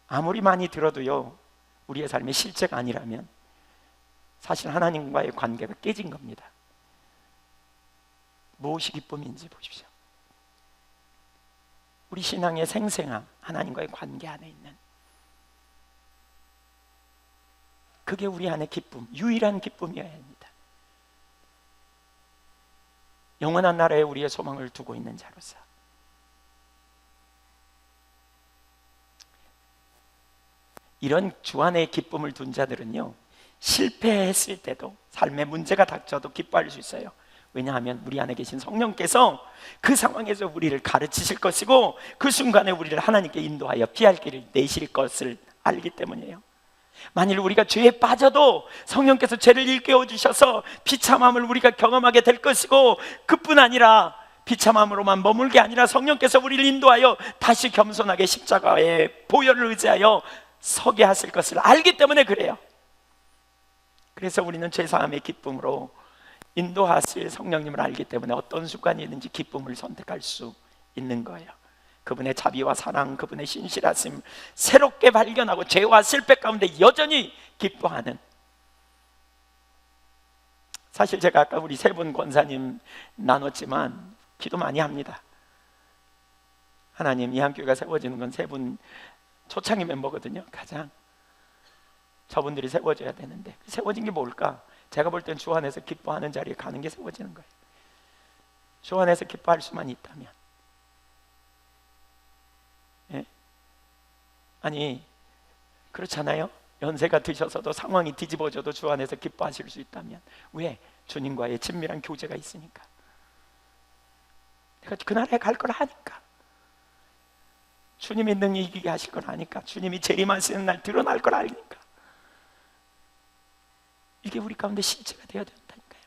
아무리 많이 들어도요, 우리의 삶의 실제가 아니라면 사실 하나님과의 관계가 깨진 겁니다. 무엇이 기쁨인지 보십시오. 우리 신앙의 생생함, 하나님과의 관계 안에 있는 그게 우리 안의 기쁨, 유일한 기쁨이어야 합니다. 영원한 나라에 우리의 소망을 두고 있는 자로서. 이런 주 안의 기쁨을 둔 자들은요, 실패했을 때도, 삶에 문제가 닥쳐도 기뻐할 수 있어요. 왜냐하면 우리 안에 계신 성령께서 그 상황에서 우리를 가르치실 것이고, 그 순간에 우리를 하나님께 인도하여 피할 길을 내실 것을 알기 때문이에요. 만일 우리가 죄에 빠져도 성령께서 죄를 일깨워 주셔서 비참함을 우리가 경험하게 될 것이고, 그뿐 아니라 비참함으로만 머물 게 아니라 성령께서 우리를 인도하여 다시 겸손하게 십자가의 보혈을 의지하여 서게 하실 것을 알기 때문에 그래요. 그래서 우리는 죄사함의 기쁨으로 인도하실 성령님을 알기 때문에 어떤 순간이든지 기쁨을 선택할 수 있는 거예요. 그분의 자비와 사랑, 그분의 신실하심 새롭게 발견하고 죄와 실패 가운데 여전히 기뻐하는. 사실 제가 아까 우리 세 분 권사님 나눴지만 기도 많이 합니다. 하나님, 이 한교회가 세워지는 건 세 분 초창기 멤버거든요. 가장 저분들이 세워져야 되는데, 세워진 게 뭘까? 제가 볼 땐 주 안에서 기뻐하는 자리에 가는 게 세워지는 거예요. 주 안에서 기뻐할 수만 있다면. 예? 아니, 그렇잖아요. 연세가 드셔서도 상황이 뒤집어져도 주 안에서 기뻐하실 수 있다면. 왜? 주님과의 친밀한 교제가 있으니까. 내가 그 나라에 갈 걸 아니까. 주님이 능히 이기게 하실 걸 아니까. 주님이 재림하시는 날 드러날 걸 아니까. 이게 우리 가운데 실체가 되어야 된다니까요.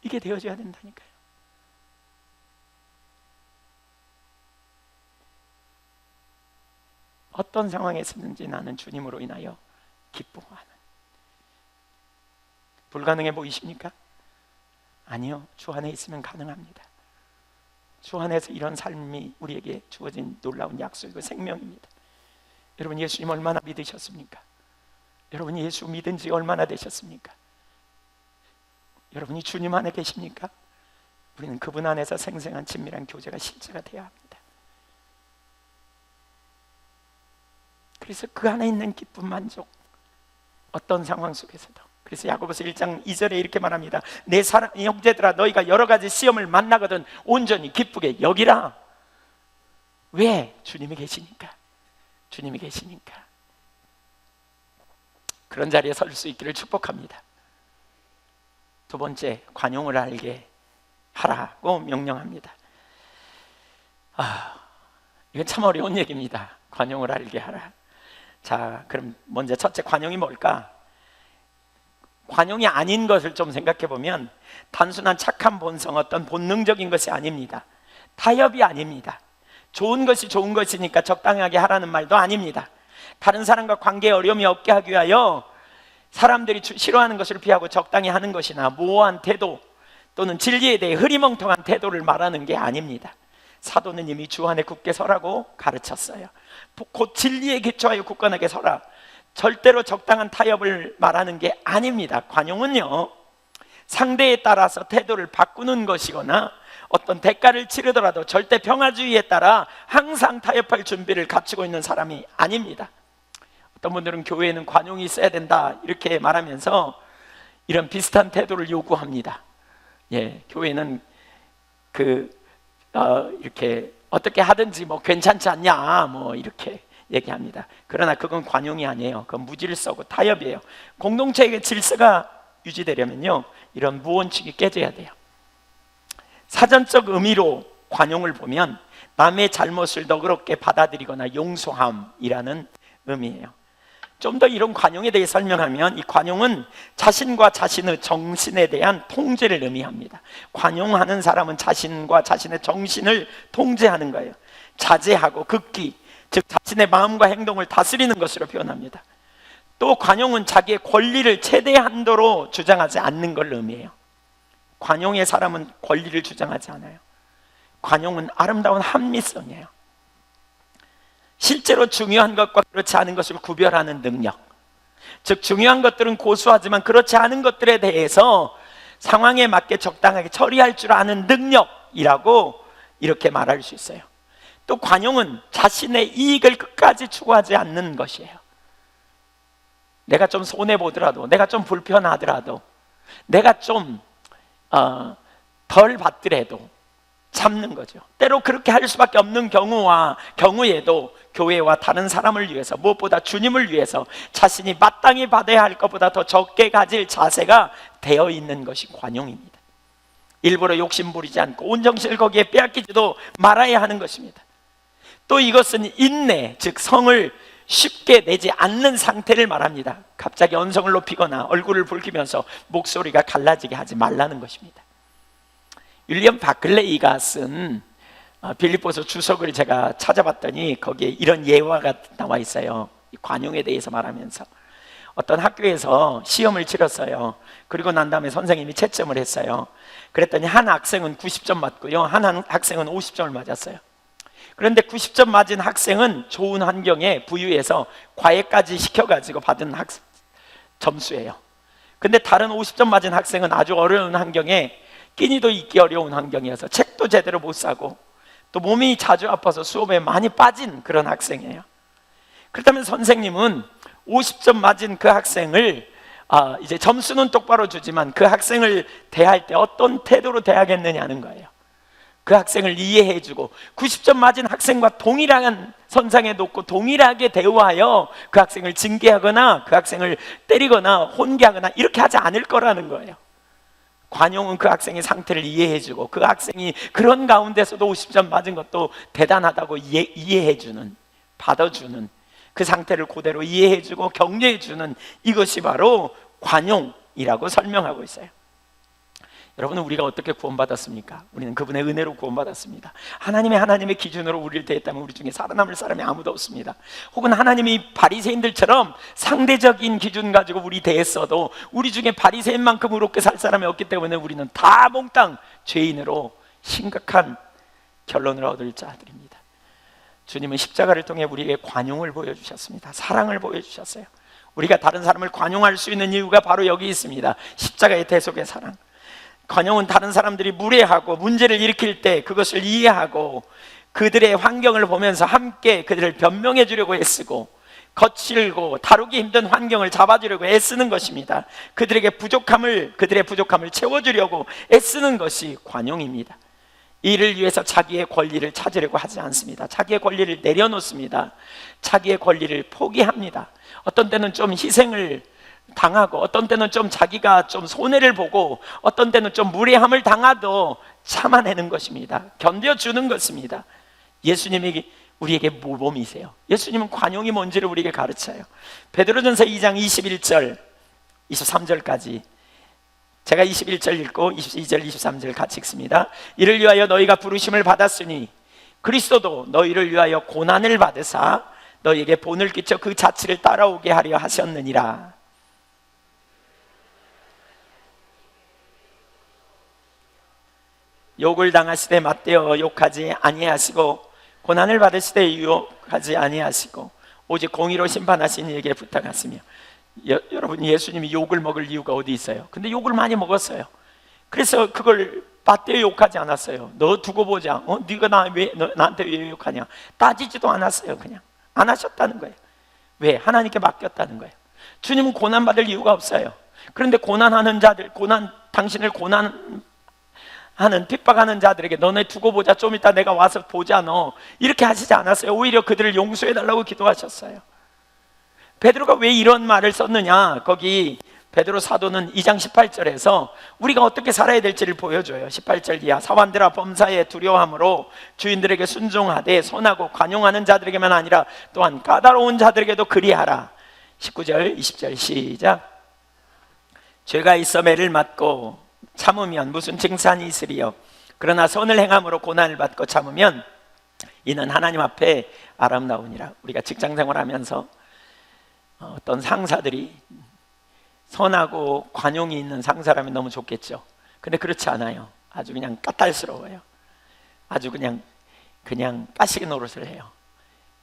이게 되어져야 된다니까요. 어떤 상황에 서든지 나는 주님으로 인하여 기뻐하는. 불가능해 보이십니까? 아니요, 주 안에 있으면 가능합니다. 주 안에서 이런 삶이 우리에게 주어진 놀라운 약속이고 생명입니다. 여러분, 예수님 얼마나 믿으셨습니까? 여러분, 예수 믿은 지 얼마나 되셨습니까? 여러분이 주님 안에 계십니까? 우리는 그분 안에서 생생한 친밀한 교제가 실제가 되어야 합니다. 그래서 그 안에 있는 기쁨, 만족, 어떤 상황 속에서도. 그래서 야고보서 1장 2절에 이렇게 말합니다. 내 사랑 형제들아, 너희가 여러 가지 시험을 만나거든 온전히 기쁘게 여기라. 왜? 주님이 계시니까. 주님이 계시니까. 그런 자리에 설 수 있기를 축복합니다. 두 번째, 관용을 알게 하라고 명령합니다. 이건 참 어려운 얘기입니다. 관용을 알게 하라. 자, 그럼 먼저 첫째, 관용이 뭘까? 관용이 아닌 것을 좀 생각해 보면 단순한 착한 본성, 어떤 본능적인 것이 아닙니다. 타협이 아닙니다. 좋은 것이 좋은 것이니까 적당하게 하라는 말도 아닙니다. 다른 사람과 관계에 어려움이 없게 하기 위하여 사람들이 싫어하는 것을 피하고 적당히 하는 것이나 모호한 태도 또는 진리에 대해 흐리멍텅한 태도를 말하는 게 아닙니다. 사도는 이미 주 안에 굳게 서라고 가르쳤어요. 곧 진리에 기초하여 굳건하게 서라. 절대로 적당한 타협을 말하는 게 아닙니다. 관용은요, 상대에 따라서 태도를 바꾸는 것이거나 어떤 대가를 치르더라도 절대 평화주의에 따라 항상 타협할 준비를 갖추고 있는 사람이 아닙니다. 어떤 분들은 교회에는 관용이 있어야 된다 이렇게 말하면서 이런 비슷한 태도를 요구합니다. 예, 교회는 이렇게 어떻게 하든지 뭐 괜찮지 않냐 뭐 이렇게 얘기합니다. 그러나 그건 관용이 아니에요. 그건 무질서고 타협이에요. 공동체의 질서가 유지되려면요, 이런 무원칙이 깨져야 돼요. 사전적 의미로 관용을 보면 남의 잘못을 너그럽게 받아들이거나 용서함이라는 의미예요. 좀 더 이런 관용에 대해 설명하면, 이 관용은 자신과 자신의 정신에 대한 통제를 의미합니다. 관용하는 사람은 자신과 자신의 정신을 통제하는 거예요. 자제하고 극기, 즉 자신의 마음과 행동을 다스리는 것으로 표현합니다. 또 관용은 자기의 권리를 최대 한도로 주장하지 않는 걸 의미해요. 관용의 사람은 권리를 주장하지 않아요. 관용은 아름다운 합리성이에요. 실제로 중요한 것과 그렇지 않은 것을 구별하는 능력, 즉 중요한 것들은 고수하지만 그렇지 않은 것들에 대해서 상황에 맞게 적당하게 처리할 줄 아는 능력이라고 이렇게 말할 수 있어요. 또 관용은 자신의 이익을 끝까지 추구하지 않는 것이에요. 내가 좀 손해보더라도, 내가 좀 불편하더라도, 내가 좀 덜 받더라도 참는 거죠. 때로 그렇게 할 수밖에 없는 경우에도 교회와 다른 사람을 위해서, 무엇보다 주님을 위해서 자신이 마땅히 받아야 할 것보다 더 적게 가질 자세가 되어 있는 것이 관용입니다. 일부러 욕심 부리지 않고 온 정신을 거기에 빼앗기지도 말아야 하는 것입니다. 또 이것은 인내, 즉 성을 쉽게 내지 않는 상태를 말합니다. 갑자기 언성을 높이거나 얼굴을 붉히면서 목소리가 갈라지게 하지 말라는 것입니다. 윌리엄 바클레이가 쓴 빌립보서 주석을 제가 찾아봤더니 거기에 이런 예화가 나와 있어요. 관용에 대해서 말하면서 어떤 학교에서 시험을 치렀어요. 그리고 난 다음에 선생님이 채점을 했어요. 그랬더니 한 학생은 90점 맞고요, 한 학생은 50점을 맞았어요. 그런데 90점 맞은 학생은 좋은 환경에 부유해서 과외까지 시켜가지고 받은 점수예요. 근데 다른 50점 맞은 학생은 아주 어려운 환경에 끼니도 있기 어려운 환경이어서 책도 제대로 못 사고 또 몸이 자주 아파서 수업에 많이 빠진 그런 학생이에요. 그렇다면 선생님은 50점 맞은 그 학생을 이제 점수는 똑바로 주지만 그 학생을 대할 때 어떤 태도로 대하겠느냐는 거예요. 그 학생을 이해해주고 90점 맞은 학생과 동일한 선상에 놓고 동일하게 대우하여 그 학생을 징계하거나 그 학생을 때리거나 혼개하거나 이렇게 하지 않을 거라는 거예요. 관용은 그 학생의 상태를 이해해주고 그 학생이 그런 가운데서도 50점 맞은 것도 대단하다고 이해해주는, 받아주는, 그 상태를 그대로 이해해주고 격려해주는, 이것이 바로 관용이라고 설명하고 있어요. 여러분은 우리가 어떻게 구원받았습니까? 우리는 그분의 은혜로 구원받았습니다. 하나님의 기준으로 우리를 대했다면 우리 중에 살아남을 사람이 아무도 없습니다. 혹은 하나님이 바리새인들처럼 상대적인 기준 가지고 우리 대했어도 우리 중에 바리새인만큼 의롭게 살 사람이 없기 때문에 우리는 다 몽땅 죄인으로 심각한 결론을 얻을 자들입니다. 주님은 십자가를 통해 우리에게 관용을 보여주셨습니다. 사랑을 보여주셨어요. 우리가 다른 사람을 관용할 수 있는 이유가 바로 여기 있습니다. 십자가의 대속의 사랑. 관용은 다른 사람들이 무례하고 문제를 일으킬 때 그것을 이해하고 그들의 환경을 보면서 함께 그들을 변명해 주려고 애쓰고 거칠고 다루기 힘든 환경을 잡아주려고 애쓰는 것입니다. 그들의 부족함을 채워주려고 애쓰는 것이 관용입니다. 이를 위해서 자기의 권리를 찾으려고 하지 않습니다. 자기의 권리를 내려놓습니다. 자기의 권리를 포기합니다. 어떤 때는 좀 희생을 당하고 어떤 때는 좀 자기가 좀 손해를 보고 어떤 때는 좀 무례함을 당하도 참아내는 것입니다. 견뎌주는 것입니다. 예수님이 우리에게 모범이세요. 예수님은 관용이 뭔지를 우리에게 가르쳐요. 베드로전서 2장 21절 23절까지 제가 21절 읽고 22절 23절 같이 읽습니다. 이를 위하여 너희가 부르심을 받았으니 그리스도도 너희를 위하여 고난을 받으사 너희에게 본을 끼쳐 그 자취를 따라오게 하려 하셨느니라. 욕을 당하시되 맞대어 욕하지 아니하시고 고난을 받으시되 유혹하지 아니하시고 오직 공의로 심판하시는 이에게 부탁하시며. 여러분, 예수님이 욕을 먹을 이유가 어디 있어요? 근데 욕을 많이 먹었어요. 그래서 그걸 맞대어 욕하지 않았어요. 너 두고 보자. 네가 나한테 왜 욕하냐? 따지지도 않았어요. 그냥 안 하셨다는 거예요. 왜? 하나님께 맡겼다는 거예요. 주님은 고난 받을 이유가 없어요. 그런데 고난하는 자들, 당신을 고난하는 핍박하는 자들에게 너네 두고 보자, 좀 이따 내가 와서 보자, 너 이렇게 하시지 않았어요. 오히려 그들을 용서해 달라고 기도하셨어요. 베드로가 왜 이런 말을 썼느냐? 거기 베드로 사도는 2장 18절에서 우리가 어떻게 살아야 될지를 보여줘요. 18절 이하 사환들아 범사에 두려워함으로 주인들에게 순종하되 선하고 관용하는 자들에게만 아니라 또한 까다로운 자들에게도 그리하라. 19절 20절 시작. 죄가 있어 매를 맞고 참으면 무슨 칭찬이 있으리요? 그러나 선을 행함으로 고난을 받고 참으면 이는 하나님 앞에 아름다우니라. 우리가 직장생활하면서 어떤 상사들이 선하고 관용이 있는 상사라면 너무 좋겠죠. 근데 그렇지 않아요. 아주 그냥 까탈스러워요. 아주 그냥 까시기 노릇을 해요.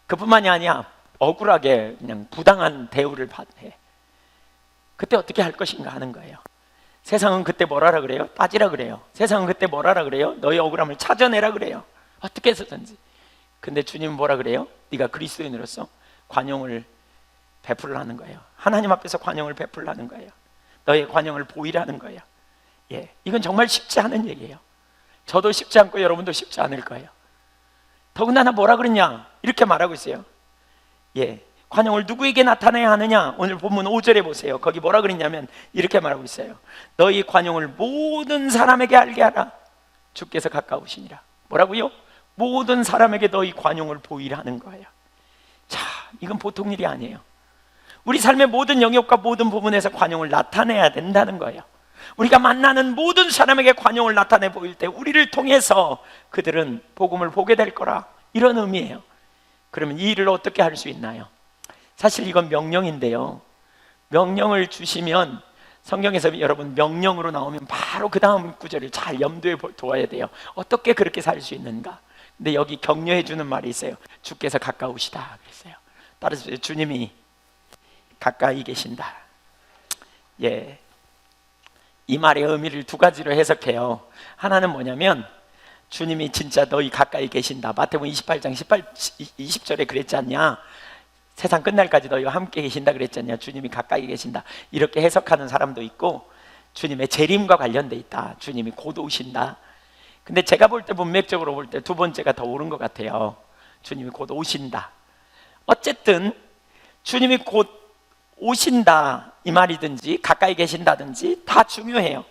그뿐만이 아니야, 억울하게 그냥 부당한 대우를 받해. 그때 어떻게 할 것인가 하는 거예요. 세상은 그때 뭐라라 그래요? 따지라 그래요. 세상은 그때 뭐라라 그래요? 너의 억울함을 찾아내라 그래요. 어떻게 해서든지. 근데 주님은 뭐라 그래요? 네가 그리스도인으로서 관용을 베풀라는 거예요. 하나님 앞에서 관용을 베풀라는 거예요. 너의 관용을 보이라는 거예요. 예, 이건 정말 쉽지 않은 얘기예요. 저도 쉽지 않고 여러분도 쉽지 않을 거예요. 더군다나 뭐라 그랬냐? 이렇게 말하고 있어요. 예, 관용을 누구에게 나타내야 하느냐? 오늘 본문 5절에 보세요. 거기 뭐라 그랬냐면 이렇게 말하고 있어요. 너희 관용을 모든 사람에게 알게 하라. 주께서 가까우시니라. 뭐라고요? 모든 사람에게 너희 관용을 보이라는 거예요. 자, 이건 보통 일이 아니에요. 우리 삶의 모든 영역과 모든 부분에서 관용을 나타내야 된다는 거예요. 우리가 만나는 모든 사람에게 관용을 나타내 보일 때 우리를 통해서 그들은 복음을 보게 될 거라, 이런 의미예요. 그러면 이 일을 어떻게 할 수 있나요? 사실 이건 명령인데요, 명령을 주시면 성경에서 여러분 명령으로 나오면 바로 그 다음 구절을 잘 염두에 둬야 돼요. 어떻게 그렇게 살 수 있는가? 근데 여기 격려해 주는 말이 있어요. 주께서 가까우시다 그랬어요. 따라서 주님이 가까이 계신다. 예, 이 말의 의미를 두 가지로 해석해요. 하나는 뭐냐면 주님이 진짜 너희 가까이 계신다. 마태복음 28장 20절에 그랬지 않냐? 세상 끝날까지 너희와 함께 계신다 그랬지 않냐? 주님이 가까이 계신다. 이렇게 해석하는 사람도 있고, 주님의 재림과 관련돼 있다. 주님이 곧 오신다. 근데 제가 볼 때, 문맥적으로 볼 때 두 번째가 더 옳은 것 같아요. 주님이 곧 오신다. 어쨌든 주님이 곧 오신다 이 말이든지 가까이 계신다든지 다 중요해요.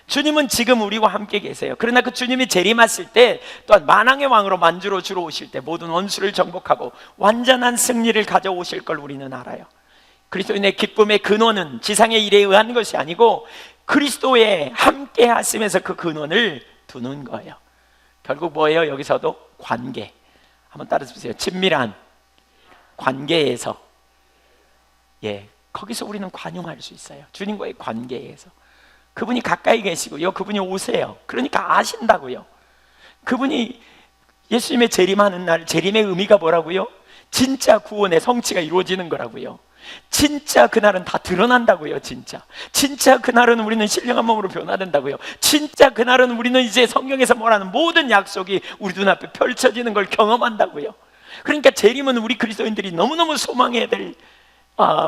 주님은 지금 우리와 함께 계세요. 그러나 그 주님이 재림하실 때, 또한 만왕의 왕으로 만주로 주로 오실 때 모든 원수를 정복하고 완전한 승리를 가져오실 걸 우리는 알아요. 그리스도인의 기쁨의 근원은 지상의 일에 의한 것이 아니고 그리스도에 함께 하시면서 그 근원을 두는 거예요. 결국 뭐예요? 여기서도 관계. 한번 따라서 보세요. 친밀한 관계에서, 예, 거기서 우리는 관용할 수 있어요. 주님과의 관계에서. 그분이 가까이 계시고요, 그분이 오세요. 그러니까 아신다고요. 그분이 예수님의 재림하는 날, 재림의 의미가 뭐라고요? 진짜 구원의 성취가 이루어지는 거라고요. 진짜 그날은 다 드러난다고요. 진짜 그날은 우리는 신령한 몸으로 변화된다고요. 진짜 그날은 우리는 이제 성경에서 말하는 모든 약속이 우리 눈앞에 펼쳐지는 걸 경험한다고요. 그러니까 재림은 우리 그리스도인들이 너무너무 소망해야 될,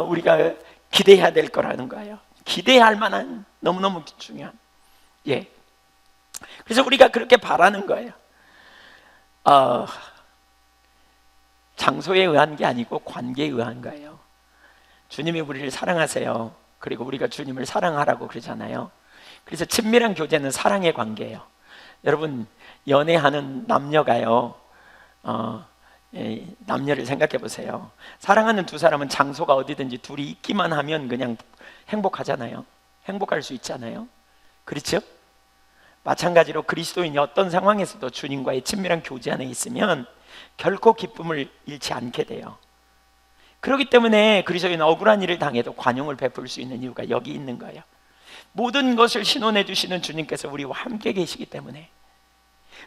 우리가 기대해야 될 거라는 거예요. 기대할 만한, 너무너무 중요한, 예. 그래서 우리가 그렇게 바라는 거예요. 장소에 의한 게 아니고 관계에 의한 거예요. 주님이 우리를 사랑하세요. 그리고 우리가 주님을 사랑하라고 그러잖아요. 그래서 친밀한 교제는 사랑의 관계예요. 여러분, 연애하는 남녀가요, 남녀를 생각해 보세요. 사랑하는 두 사람은 장소가 어디든지 둘이 있기만 하면 그냥 행복하잖아요. 행복할 수 있잖아요. 그렇죠? 마찬가지로 그리스도인이 어떤 상황에서도 주님과의 친밀한 교제 안에 있으면 결코 기쁨을 잃지 않게 돼요. 그렇기 때문에 그리스도인은 억울한 일을 당해도 관용을 베풀 수 있는 이유가 여기 있는 거예요. 모든 것을 신원해 주시는 주님께서 우리와 함께 계시기 때문에,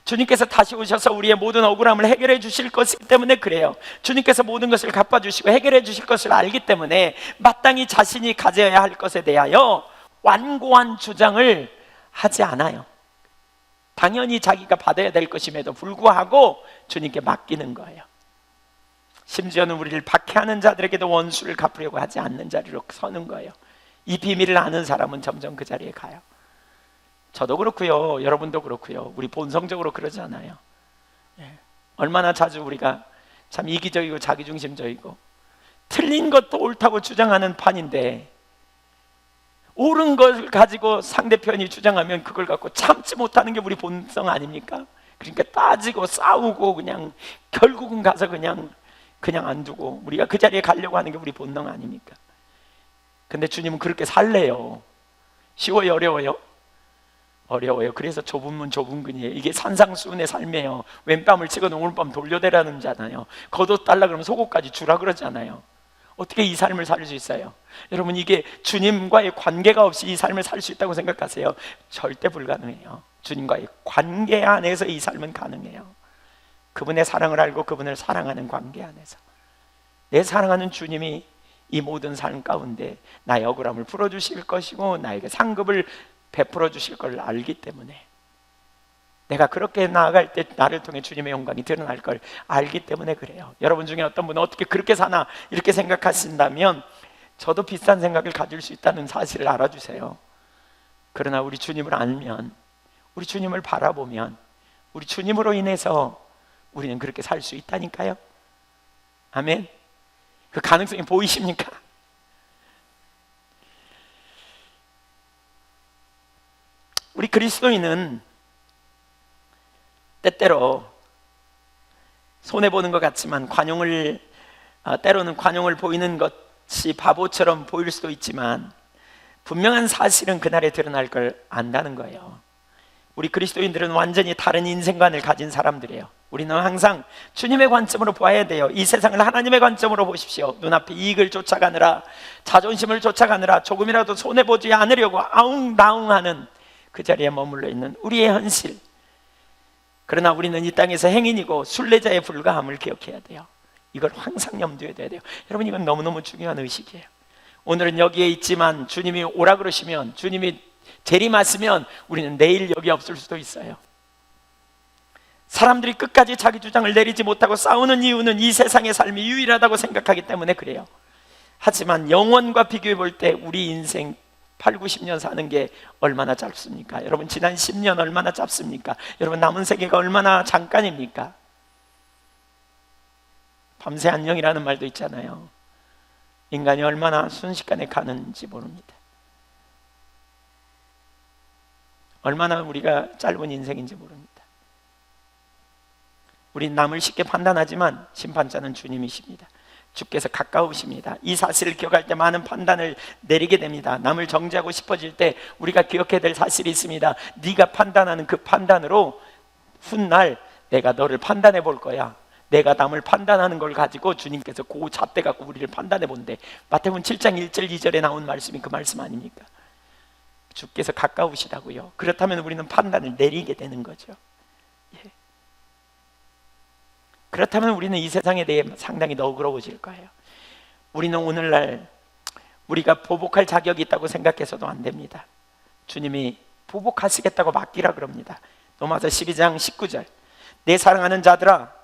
주님께서 다시 오셔서 우리의 모든 억울함을 해결해 주실 것이기 때문에 그래요. 주님께서 모든 것을 갚아주시고 해결해 주실 것을 알기 때문에 마땅히 자신이 가져야 할 것에 대하여 완고한 주장을 하지 않아요. 당연히 자기가 받아야 될 것임에도 불구하고 주님께 맡기는 거예요. 심지어는 우리를 박해하는 자들에게도 원수를 갚으려고 하지 않는 자리로 서는 거예요. 이 비밀을 아는 사람은 점점 그 자리에 가요. 저도 그렇고요, 여러분도 그렇고요. 우리 본성적으로 그러잖아요. 예. 얼마나 자주 우리가 참 이기적이고 자기중심적이고 틀린 것도 옳다고 주장하는 판인데, 옳은 걸 가지고 상대편이 주장하면 그걸 갖고 참지 못하는 게 우리 본성 아닙니까? 그러니까 따지고 싸우고 그냥 결국은 가서 그냥 안 두고 우리가 그 자리에 가려고 하는 게 우리 본능 아닙니까? 근데 주님은 그렇게 살래요. 쉬워요, 어려워요? 어려워요. 그래서 좁은 문 좁은 근이에요. 이게 산상수훈의 삶이에요. 왼뺨을 치고 오른뺨 돌려대라는 자잖아요. 겉옷 달라 그러면 속옷까지 주라 그러잖아요. 어떻게 이 삶을 살 수 있어요? 여러분, 이게 주님과의 관계가 없이 이 삶을 살 수 있다고 생각하세요? 절대 불가능해요. 주님과의 관계 안에서 이 삶은 가능해요. 그분의 사랑을 알고 그분을 사랑하는 관계 안에서. 내 사랑하는 주님이 이 모든 삶 가운데 나의 억울함을 풀어주실 것이고 나에게 상급을 베풀어 주실 걸 알기 때문에 내가 그렇게 나아갈 때 나를 통해 주님의 영광이 드러날 걸 알기 때문에 그래요. 여러분 중에 어떤 분은 어떻게 그렇게 사나 이렇게 생각하신다면 저도 비슷한 생각을 가질 수 있다는 사실을 알아주세요. 그러나 우리 주님을 알면, 우리 주님을 바라보면, 우리 주님으로 인해서 우리는 그렇게 살 수 있다니까요. 아멘. 그 가능성이 보이십니까? 우리 그리스도인은 때때로 손해보는 것 같지만 때로는 관용을 보이는 것이 바보처럼 보일 수도 있지만 분명한 사실은 그날에 드러날 걸 안다는 거예요. 우리 그리스도인들은 완전히 다른 인생관을 가진 사람들이에요. 우리는 항상 주님의 관점으로 보아야 돼요. 이 세상을 하나님의 관점으로 보십시오. 눈앞에 이익을 쫓아가느라, 자존심을 쫓아가느라 조금이라도 손해보지 않으려고 아웅다웅하는 그 자리에 머물러 있는 우리의 현실. 그러나 우리는 이 땅에서 행인이고 순례자에 불과함을 기억해야 돼요. 이걸 항상 염두에 둬야 돼요. 여러분, 이건 너무너무 중요한 의식이에요. 오늘은 여기에 있지만 주님이 오라 그러시면, 주님이 재림하시면 우리는 내일 여기 없을 수도 있어요. 사람들이 끝까지 자기 주장을 내리지 못하고 싸우는 이유는 이 세상의 삶이 유일하다고 생각하기 때문에 그래요. 하지만 영원과 비교해 볼 때 우리 인생 8, 90년 사는 게 얼마나 짧습니까? 여러분, 지난 10년 얼마나 짧습니까? 여러분, 남은 세계가 얼마나 잠깐입니까? 밤새 안녕이라는 말도 있잖아요. 인간이 얼마나 순식간에 가는지 모릅니다. 얼마나 우리가 짧은 인생인지 모릅니다. 우린 남을 쉽게 판단하지만 심판자는 주님이십니다. 주께서 가까우십니다. 이 사실을 기억할 때 많은 판단을 내리게 됩니다. 남을 정죄하고 싶어질 때 우리가 기억해야 될 사실이 있습니다. 네가 판단하는 그 판단으로 훗날 내가 너를 판단해 볼 거야. 내가 남을 판단하는 걸 가지고 주님께서 그 잣대 갖고 우리를 판단해 본대. 마태복음 7장 1절 2절에 나온 말씀이 그 말씀 아닙니까? 주께서 가까우시다고요. 그렇다면 우리는 판단을 내리게 되는 거죠. 예. 그렇다면 우리는 이 세상에 대해 상당히 너그러워질 거예요. 우리는 오늘날 우리가 보복할 자격이 있다고 생각해서도 안 됩니다. 주님이 보복하시겠다고 맡기라 그럽니다. 로마서 12장 19절, 내 사랑하는 자들아,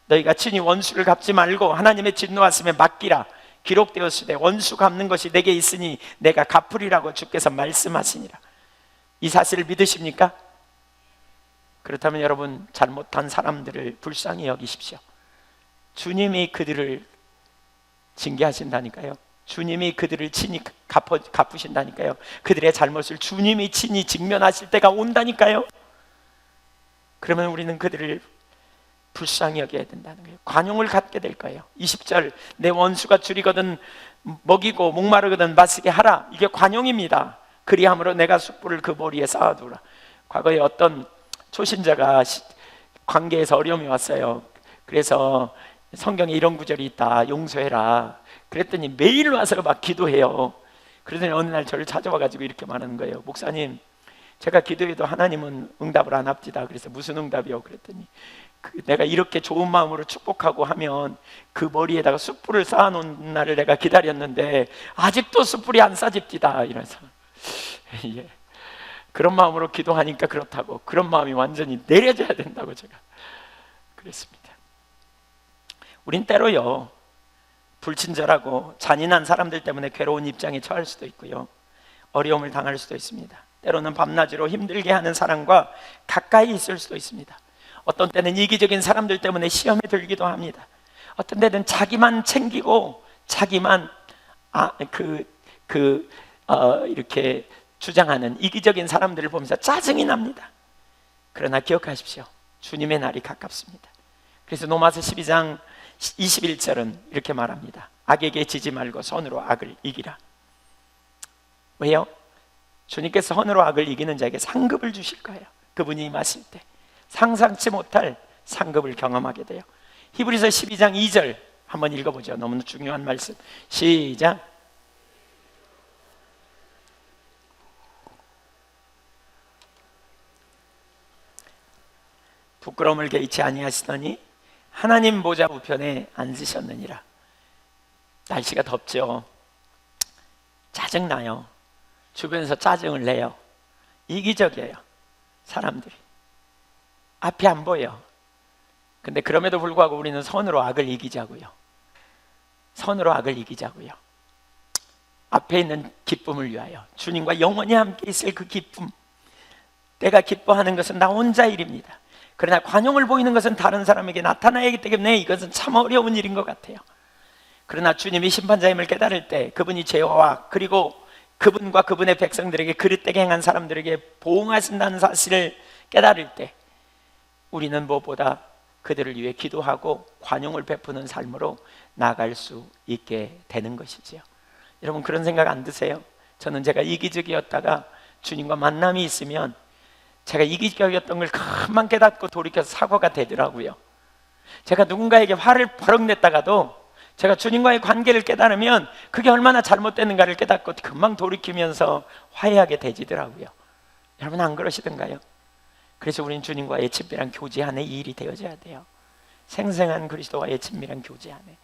너희가 친히 원수를 갚지 말고 하나님의 진노하심에 맡기라. 기록되었으되 원수 갚는 것이 내게 있으니 내가 갚으리라고 주께서 말씀하시니라. 이 사실을 믿으십니까? 그렇다면 여러분, 잘못한 사람들을 불쌍히 여기십시오. 주님이 그들을 징계하신다니까요. 주님이 그들을 친히 갚으신다니까요. 그들의 잘못을 주님이 친히 직면하실 때가 온다니까요. 그러면 우리는 그들을 불쌍히 여겨야 된다는 거예요. 관용을 갖게 될 거예요. 20절, 내 원수가 줄이거든 먹이고 목마르거든 마시게 하라. 이게 관용입니다. 그리함으로 내가 숯불을 그 머리에 쌓아두라. 과거에 어떤 초신자가 관계에서 어려움이 왔어요. 그래서 성경에 이런 구절이 있다, 용서해라. 그랬더니 매일 와서 막 기도해요. 그러더니 어느 날 저를 찾아와가지고 이렇게 말하는 거예요. 목사님, 제가 기도해도 하나님은 응답을 안 합니다. 그래서 무슨 응답이요? 그랬더니 내가 이렇게 좋은 마음으로 축복하고 하면 그 머리에다가 숯불을 쌓아놓은 날을 내가 기다렸는데 아직도 숯불이 안 쌓집디다 이러면서 예. 그런 마음으로 기도하니까 그렇다고, 그런 마음이 완전히 내려져야 된다고 제가 그랬습니다. 우린 때로요, 불친절하고 잔인한 사람들 때문에 괴로운 입장에 처할 수도 있고요, 어려움을 당할 수도 있습니다. 때로는 밤낮으로 힘들게 하는 사람과 가까이 있을 수도 있습니다. 어떤 때는 이기적인 사람들 때문에 시험에 들기도 합니다. 어떤 때는 자기만 챙기고 자기만 이렇게 주장하는 이기적인 사람들을 보면서 짜증이 납니다. 그러나 기억하십시오. 주님의 날이 가깝습니다. 그래서 로마서 12장 21절은 이렇게 말합니다. 악에게 지지 말고 선으로 악을 이기라. 왜요? 주님께서 선으로 악을 이기는 자에게 상급을 주실 거예요. 그분이 임하실 때 상상치 못할 상급을 경험하게 돼요. 히브리서 12장 2절 한번 읽어보죠. 너무 중요한 말씀. 시작. 부끄러움을 개의치 아니하시더니 하나님 보좌 우편에 앉으셨느니라. 날씨가 덥죠. 짜증나요. 주변에서 짜증을 내요. 이기적이에요, 사람들이. 앞이 안 보여. 근데 그럼에도 불구하고 우리는 선으로 악을 이기자고요. 선으로 악을 이기자고요. 앞에 있는 기쁨을 위하여, 주님과 영원히 함께 있을 그 기쁨. 내가 기뻐하는 것은 나 혼자 일입니다. 그러나 관용을 보이는 것은 다른 사람에게 나타나야 하기 때문에 이것은 참 어려운 일인 것 같아요. 그러나 주님이 심판자임을 깨달을 때, 그분이 죄와 그리고 그분과 그분의 백성들에게 그릇되게 행한 사람들에게 보응하신다는 사실을 깨달을 때, 우리는 무엇보다 그들을 위해 기도하고 관용을 베푸는 삶으로 나아갈 수 있게 되는 것이지요. 여러분, 그런 생각 안 드세요? 저는 제가 이기적이었다가 주님과 만남이 있으면 제가 이기적이었던 걸 금방 깨닫고 돌이켜서 사과가 되더라고요. 제가 누군가에게 화를 버럭 냈다가도 제가 주님과의 관계를 깨달으면 그게 얼마나 잘못됐는가를 깨닫고 금방 돌이키면서 화해하게 되지더라고요. 여러분, 안 그러시던가요? 그래서 우리는 주님과의 친밀한 교제 안에 이 일이 되어져야 돼요. 생생한 그리스도와의 친밀한 교제 안에.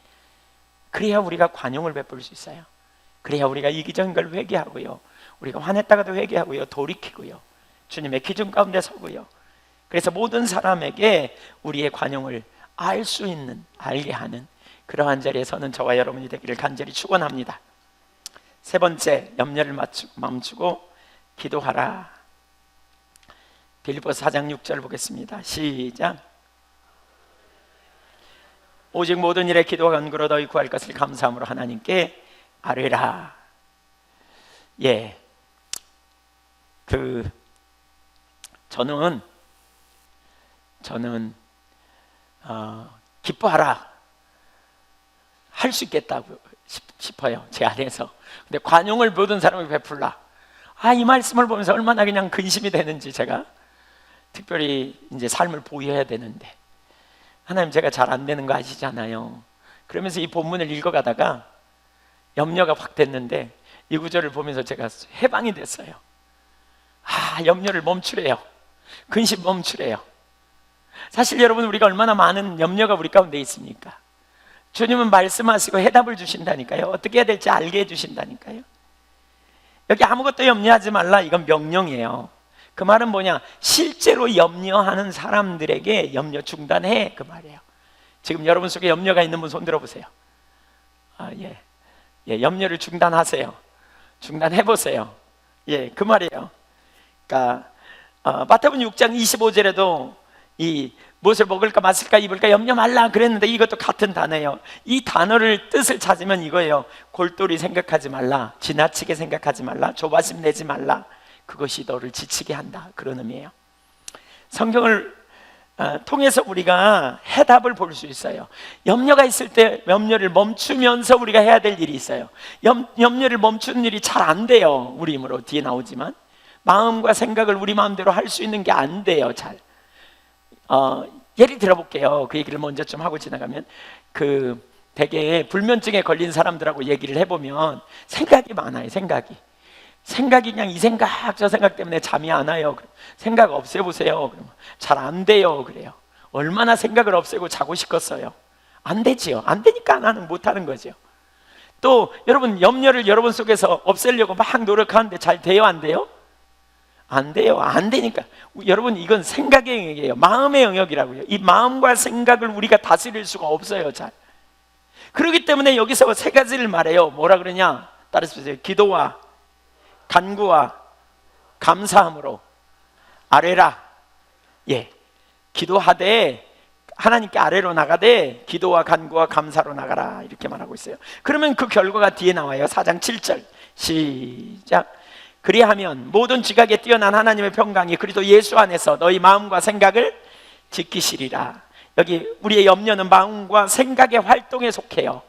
그래야 우리가 관용을 베풀 수 있어요. 그래야 우리가 이기적인 걸 회개하고요, 우리가 화냈다가도 회개하고요, 돌이키고요, 주님의 기준 가운데 서고요. 그래서 모든 사람에게 우리의 관용을 알 수 있는, 알게 하는 그러한 자리에 서는 저와 여러분이 되기를 간절히 축원합니다. 세 번째, 염려를 멈추고 기도하라. 빌립보서 4장 6절 보겠습니다. 시작. 오직 모든 일에 기도와 간구로 너희 구할 것을 감사함으로 하나님께 아뢰라. 예, 저는 기뻐하라 할 수 있겠다고 싶어요, 제 안에서. 근데 관용을 모든 사람에게 베풀라, 이 말씀을 보면서 얼마나 그냥 근심이 되는지, 제가 특별히 이제 삶을 보여야 되는데, 하나님, 제가 잘 안 되는 거 아시잖아요. 그러면서 이 본문을 읽어가다가 염려가 확 됐는데, 이 구절을 보면서 제가 해방이 됐어요. 염려를 멈추래요. 근심 멈추래요. 사실 여러분, 우리가 얼마나 많은 염려가 우리 가운데 있습니까? 주님은 말씀하시고 해답을 주신다니까요. 어떻게 해야 될지 알게 해주신다니까요. 여기 아무것도 염려하지 말라, 이건 명령이에요. 그 말은 뭐냐? 실제로 염려하는 사람들에게 염려 중단해, 그 말이에요. 지금 여러분 속에 염려가 있는 분 손 들어보세요. 예, 염려를 중단하세요. 중단해보세요. 예, 그 말이에요. 그러니까 마태복음 6장 25절에도 이 무엇을 먹을까 마실까 입을까 염려 말라 그랬는데, 이것도 같은 단어예요. 이 단어를 뜻을 찾으면 이거예요. 골똘히 생각하지 말라, 지나치게 생각하지 말라, 조바심 내지 말라, 그것이 너를 지치게 한다, 그런 의미예요. 성경을 통해서 우리가 해답을 볼 수 있어요. 염려가 있을 때 염려를 멈추면서 우리가 해야 될 일이 있어요. 염려를 멈추는 일이 잘 안 돼요, 우리 힘으로. 뒤에 나오지만 마음과 생각을 우리 마음대로 할 수 있는 게 안 돼요, 잘. 예를 들어볼게요. 그 얘기를 먼저 좀 하고 지나가면, 되게 불면증에 걸린 사람들하고 얘기를 해보면 생각이 많아요. 생각이 그냥 이 생각 저 생각 때문에 잠이 안 와요. 생각 없애보세요. 그러면 잘 안 돼요. 그래요. 얼마나 생각을 없애고 자고 싶겠어요. 안 되지요. 안 되니까 못 하는 거죠. 또 여러분, 염려를 여러분 속에서 없애려고 막 노력하는데 잘 돼요, 안 돼요? 안 돼요. 안 되니까. 여러분, 이건 생각의 영역이에요. 마음의 영역이라고요. 이 마음과 생각을 우리가 다스릴 수가 없어요, 잘. 그렇기 때문에 여기서 세 가지를 말해요. 뭐라 그러냐? 따라서 기도와 간구와 감사함으로 아뢰라. 예, 기도하되 하나님께 아래로 나가되 기도와 간구와 감사로 나가라, 이렇게 말하고 있어요. 그러면 그 결과가 뒤에 나와요. 4장 7절 시작. 그리하면 모든 지각에 뛰어난 하나님의 평강이 그리스도 예수 안에서 너희 마음과 생각을 지키시리라. 여기 우리의 염려는 마음과 생각의 활동에 속해요.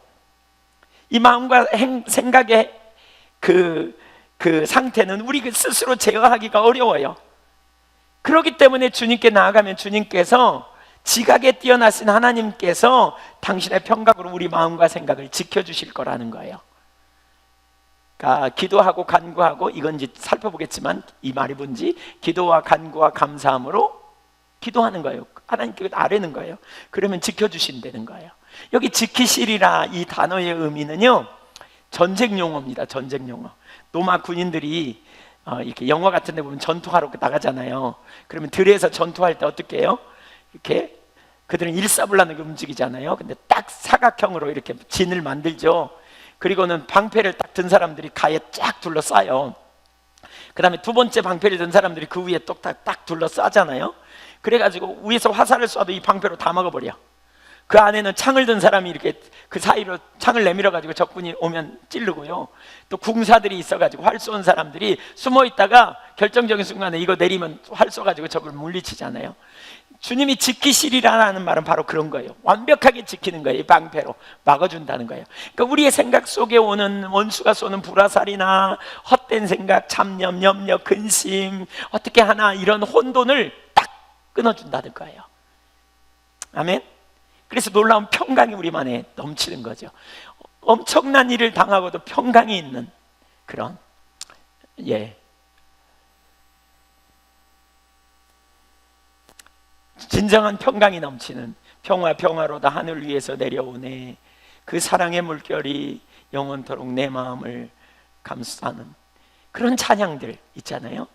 이 마음과 생각의 그 상태는 우리 스스로 제어하기가 어려워요. 그렇기 때문에 주님께 나아가면 주님께서, 지각에 뛰어나신 하나님께서 당신의 평강으로 우리 마음과 생각을 지켜주실 거라는 거예요. 그러니까 기도하고 간구하고, 이건 이제 살펴보겠지만 이 말이 뭔지, 기도와 간구와 감사함으로 기도하는 거예요. 하나님께 아뢰는 거예요. 그러면 지켜주신다는 거예요. 여기 지키시리라, 이 단어의 의미는요, 전쟁 용어입니다. 전쟁 용어. 로마 군인들이 이렇게 영화 같은 데 보면 전투하러 나가잖아요. 그러면 들에서 전투할 때 어떻게 해요? 이렇게 그들은 일사불란하게 움직이잖아요. 근데 딱 사각형으로 이렇게 진을 만들죠. 그리고는 방패를 딱 든 사람들이 가에 쫙 둘러싸요. 그 다음에 두 번째 방패를 든 사람들이 그 위에 딱 둘러싸잖아요. 그래가지고 위에서 화살을 쏴도 이 방패로 다 막아버려. 그 안에는 창을 든 사람이 이렇게 그 사이로 창을 내밀어가지고 적군이 오면 찌르고요. 또 궁사들이 있어가지고 활 쏘는 사람들이 숨어있다가 결정적인 순간에 이거 내리면 활 쏘가지고 적을 물리치잖아요. 주님이 지키시리라는 말은 바로 그런 거예요. 완벽하게 지키는 거예요. 이 방패로 막아준다는 거예요. 그러니까 우리의 생각 속에 오는 원수가 쏘는 불화살이나 헛된 생각, 참념, 염려, 근심, 어떻게 하나 이런 혼돈을 딱 끊어준다는 거예요. 아멘. 그래서 놀라운 평강이 우리 안에 넘치는 거죠. 엄청난 일을 당하고도 평강이 있는 그런, 진정한 평강이 넘치는 평화로다 하늘 위에서 내려오네. 그 사랑의 물결이 영원토록 내 마음을 감싸는 그런 찬양들 있잖아요.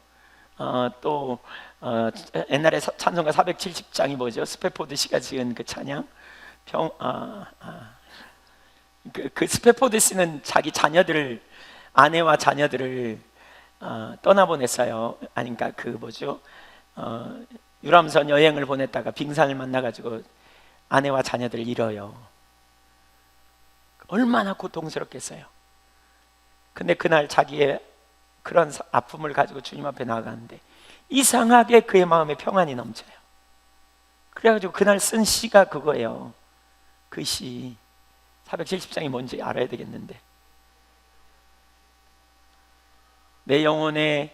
옛날에 찬송가 470장이 뭐죠? 스페포드 씨가 지은 그 찬양. 그 스페포드 씨는 자기 자녀들을, 아내와 자녀들을 떠나보냈어요. 아닌가, 유람선 여행을 보냈다가 빙산을 만나가지고 아내와 자녀들을 잃어요. 얼마나 고통스럽겠어요. 근데 그날 자기의 그런 아픔을 가지고 주님 앞에 나아가는데 이상하게 그의 마음에 평안이 넘쳐요. 그래가지고 그날 쓴 시가 그거예요. 그 시 470장이 뭔지 알아야 되겠는데, 내 영혼이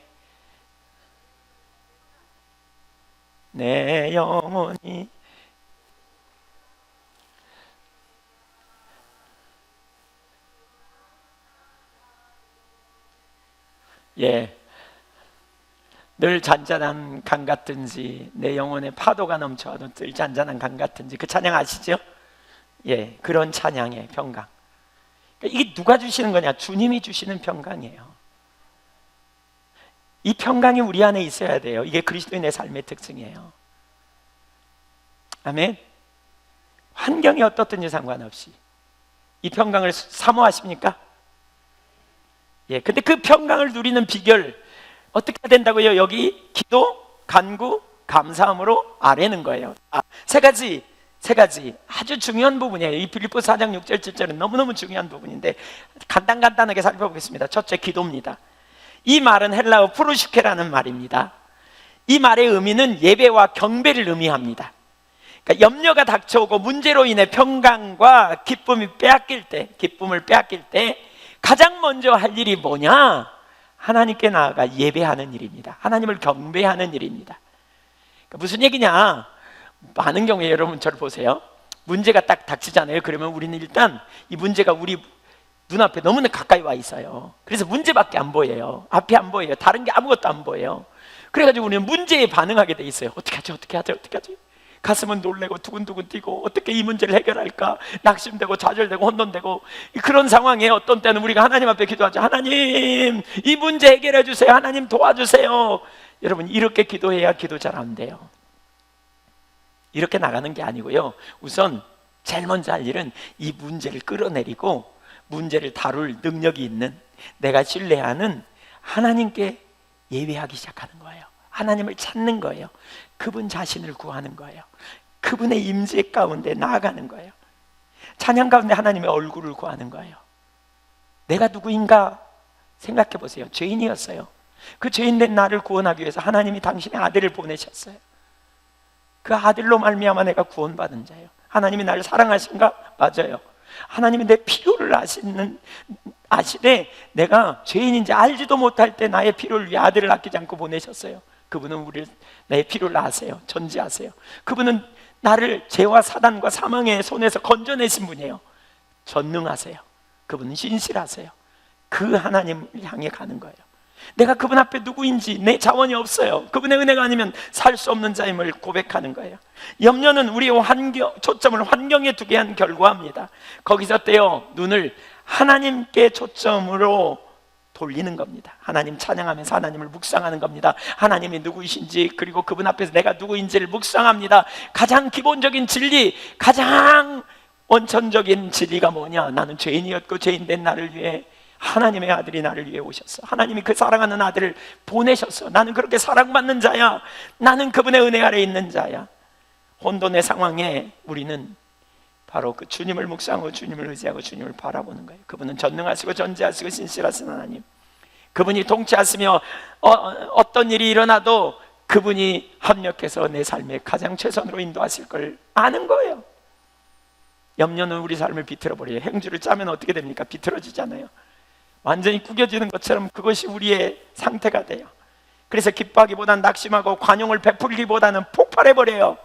늘 잔잔한 강 같은지, 내 영혼에 파도가 넘쳐와도 늘 잔잔한 강 같은지, 그 찬양 아시죠? 그런 찬양의 평강. 그러니까 이게 누가 주시는 거냐? 주님이 주시는 평강이에요. 이 평강이 우리 안에 있어야 돼요. 이게 그리스도인의 삶의 특징이에요. 아멘. 환경이 어떻든지 상관없이 이 평강을 사모하십니까? 근데 그 평강을 누리는 비결 어떻게 해야 된다고요? 여기 기도, 간구, 감사함으로 아뢰는 거예요. 세 가지 아주 중요한 부분이에요. 이 빌립보서 4장 6절 7절은 너무너무 중요한 부분인데 간단하게 살펴보겠습니다. 첫째, 기도입니다. 이 말은 헬라어 프로슈케라는 말입니다. 이 말의 의미는 예배와 경배를 의미합니다. 그러니까 염려가 닥쳐오고 문제로 인해 평강과 기쁨을 빼앗길 때 가장 먼저 할 일이 뭐냐? 하나님께 나아가 예배하는 일입니다. 하나님을 경배하는 일입니다. 그러니까 무슨 얘기냐? 많은 경우에 여러분 저를 보세요. 문제가 딱 닥치잖아요. 그러면 우리는 일단 이 문제가 우리 눈앞에 너무나 가까이 와 있어요. 그래서 문제밖에 안 보여요. 앞이 안 보여요. 다른 게 아무것도 안 보여요. 그래가지고 우리는 문제에 반응하게 돼 있어요. 어떻게 하지? 가슴은 놀래고 두근두근 뛰고 어떻게 이 문제를 해결할까? 낙심되고 좌절되고 혼돈되고 그런 상황에 어떤 때는 우리가 하나님 앞에 기도하죠. 하나님, 이 문제 해결해 주세요. 하나님 도와주세요. 여러분, 이렇게 기도해야 기도 잘 안 돼요. 이렇게 나가는 게 아니고요. 우선 제일 먼저 할 일은 이 문제를 끌어내리고 문제를 다룰 능력이 있는, 내가 신뢰하는 하나님께 예배하기 시작하는 거예요. 하나님을 찾는 거예요. 그분 자신을 구하는 거예요. 그분의 임재 가운데 나아가는 거예요. 찬양 가운데 하나님의 얼굴을 구하는 거예요. 내가 누구인가 생각해 보세요. 죄인이었어요. 그 죄인된 나를 구원하기 위해서 하나님이 당신의 아들을 보내셨어요. 그 아들로 말미암아 내가 구원받은 자예요. 하나님이 나를 사랑하신가? 맞아요. 하나님이 내 필요를 아시되 내가 죄인인지 알지도 못할 때 나의 필요를 위해 아들을 아끼지 않고 보내셨어요. 그분은 나의 필요를 아세요. 전지하세요. 그분은 나를 죄와 사단과 사망의 손에서 건져내신 분이에요. 전능하세요. 그분은 신실하세요. 그 하나님을 향해 가는 거예요. 내가 그분 앞에 누구인지, 내 자원이 없어요. 그분의 은혜가 아니면 살 수 없는 자임을 고백하는 거예요. 염려는 우리의 초점을 환경에 두게 한 결과입니다. 거기서 떼어 눈을 하나님께 초점으로 돌리는 겁니다. 하나님 찬양하면서 하나님을 묵상하는 겁니다. 하나님이 누구이신지, 그리고 그분 앞에서 내가 누구인지를 묵상합니다. 가장 기본적인 진리, 가장 원천적인 진리가 뭐냐? 나는 죄인이었고 죄인된 나를 위해 하나님의 아들이 나를 위해 오셨어. 하나님이 그 사랑하는 아들을 보내셨어. 나는 그렇게 사랑받는 자야. 나는 그분의 은혜 아래 있는 자야. 혼돈의 상황에 우리는 바로 그 주님을 묵상하고 주님을 의지하고 주님을 바라보는 거예요. 그분은 전능하시고 전지하시고 신실하신 하나님, 그분이 통치하시며 어떤 일이 일어나도 그분이 합력해서 내 삶에 가장 최선으로 인도하실 걸 아는 거예요. 염려는 우리 삶을 비틀어버려요. 행주를 짜면 어떻게 됩니까? 비틀어지잖아요. 완전히 구겨지는 것처럼 그것이 우리의 상태가 돼요. 그래서 기뻐하기보다는 낙심하고 관용을 베풀기보다는 폭발해버려요.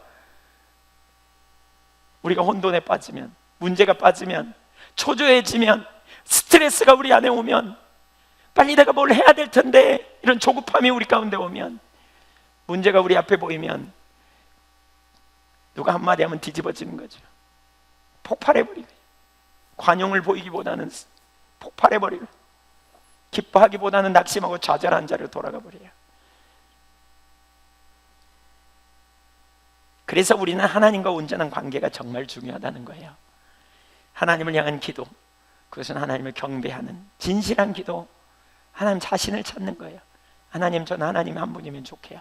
우리가 혼돈에 빠지면, 문제가 빠지면, 초조해지면, 스트레스가 우리 안에 오면, 빨리 내가 뭘 해야 될 텐데 이런 조급함이 우리 가운데 오면, 문제가 우리 앞에 보이면 누가 한마디 하면 뒤집어지는 거죠. 폭발해버리고, 관용을 보이기보다는 폭발해버리고, 기뻐하기보다는 낙심하고 좌절한 자로 돌아가 버려요. 그래서 우리는 하나님과 온전한 관계가 정말 중요하다는 거예요. 하나님을 향한 기도, 그것은 하나님을 경배하는 진실한 기도, 하나님 자신을 찾는 거예요. 하나님, 저는 하나님 한 분이면 좋게요.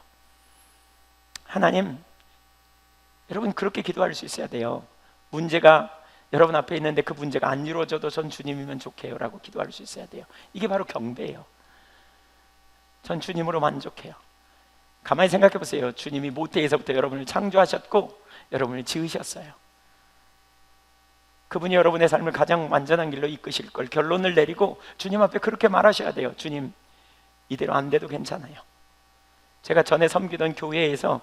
하나님, 여러분 그렇게 기도할 수 있어야 돼요. 문제가 여러분 앞에 있는데 그 문제가 안 이루어져도 전 주님이면 좋게요 라고 기도할 수 있어야 돼요. 이게 바로 경배예요. 전 주님으로 만족해요. 가만히 생각해 보세요. 주님이 모태에서부터 여러분을 창조하셨고 여러분을 지으셨어요. 그분이 여러분의 삶을 가장 완전한 길로 이끄실 걸 결론을 내리고 주님 앞에 그렇게 말하셔야 돼요. 주님, 이대로 안 돼도 괜찮아요. 제가 전에 섬기던 교회에서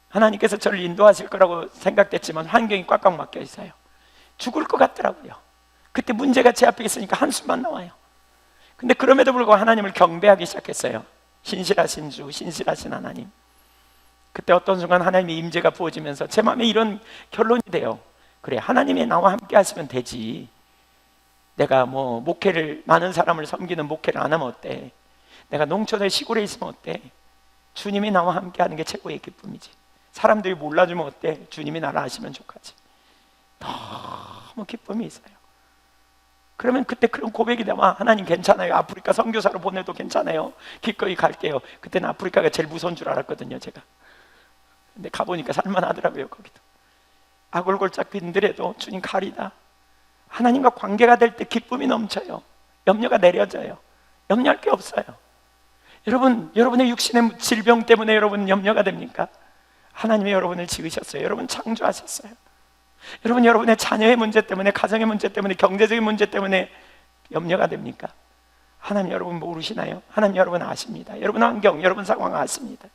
하나님께서 저를 인도하실 거라고 생각됐지만 환경이 꽉꽉 막혀 있어요. 죽을 것 같더라고요. 그때 문제가 제 앞에 있으니까 한숨만 나와요. 근데 그럼에도 불구하고 하나님을 경배하기 시작했어요. 신실하신 주, 신실하신 하나님. 그때 어떤 순간 하나님의 임재가 부어지면서 제 마음에 이런 결론이 돼요. 그래, 하나님이 나와 함께 하시면 되지. 내가 뭐 목회를, 많은 사람을 섬기는 목회를 안 하면 어때? 내가 농촌에 시골에 있으면 어때? 주님이 나와 함께 하는 게 최고의 기쁨이지. 사람들이 몰라주면 어때? 주님이 나를 아시면 좋겠지. 너무 기쁨이 있어요. 그러면 그때 그런 고백이 나와. 하나님 괜찮아요. 아프리카 선교사로 보내도 괜찮아요. 기꺼이 갈게요. 그때는 아프리카가 제일 무서운 줄 알았거든요, 제가. 근데 가보니까 살만하더라고요, 거기도. 아골골짝 빈들에도 주님 가리다. 하나님과 관계가 될 때 기쁨이 넘쳐요. 염려가 내려져요. 염려할 게 없어요. 여러분, 여러분의 육신의 질병 때문에 여러분 염려가 됩니까? 하나님이 여러분을 지으셨어요. 여러분 창조하셨어요. 여러분, 여러분의 자녀의 문제 때문에, 가정의 문제 때문에, 경제적인 문제 때문에 염려가 됩니까? 하나님 여러분 모르시나요? 하나님 여러분 아십니다. 여러분 환경, 여러분 상황 아십니다.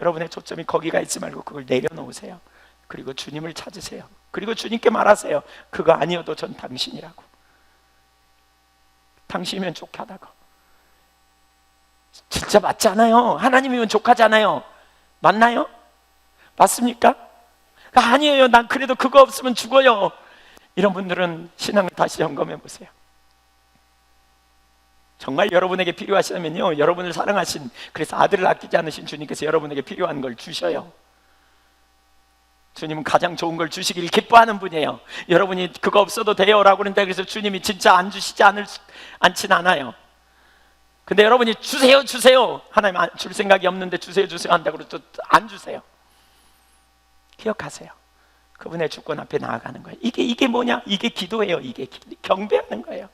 여러분의 초점이 거기가 있지 말고 그걸 내려놓으세요. 그리고 주님을 찾으세요. 그리고 주님께 말하세요. 그거 아니어도 전 당신이라고. 당신이면 족하다고. 진짜 맞잖아요. 하나님이면 족하잖아요. 맞나요? 맞습니까? 아니에요. 난 그래도 그거 없으면 죽어요. 이런 분들은 신앙을 다시 점검해 보세요. 정말 여러분에게 필요하시다면요, 여러분을 사랑하신, 그래서 아들을 아끼지 않으신 주님께서 여러분에게 필요한 걸 주셔요. 주님은 가장 좋은 걸 주시길 기뻐하는 분이에요. 여러분이 그거 없어도 돼요 라고 그러는데, 그래서 주님이 진짜 안 주시지 않진 않아요. 근데 여러분이 주세요 주세요, 하나님 줄 생각이 없는데 주세요 주세요 한다고 그래도 안 주세요. 기억하세요. 그분의 주권 앞에 나아가는 거예요. 이게 뭐냐? 이게 기도예요. 이게 경배하는 거예요.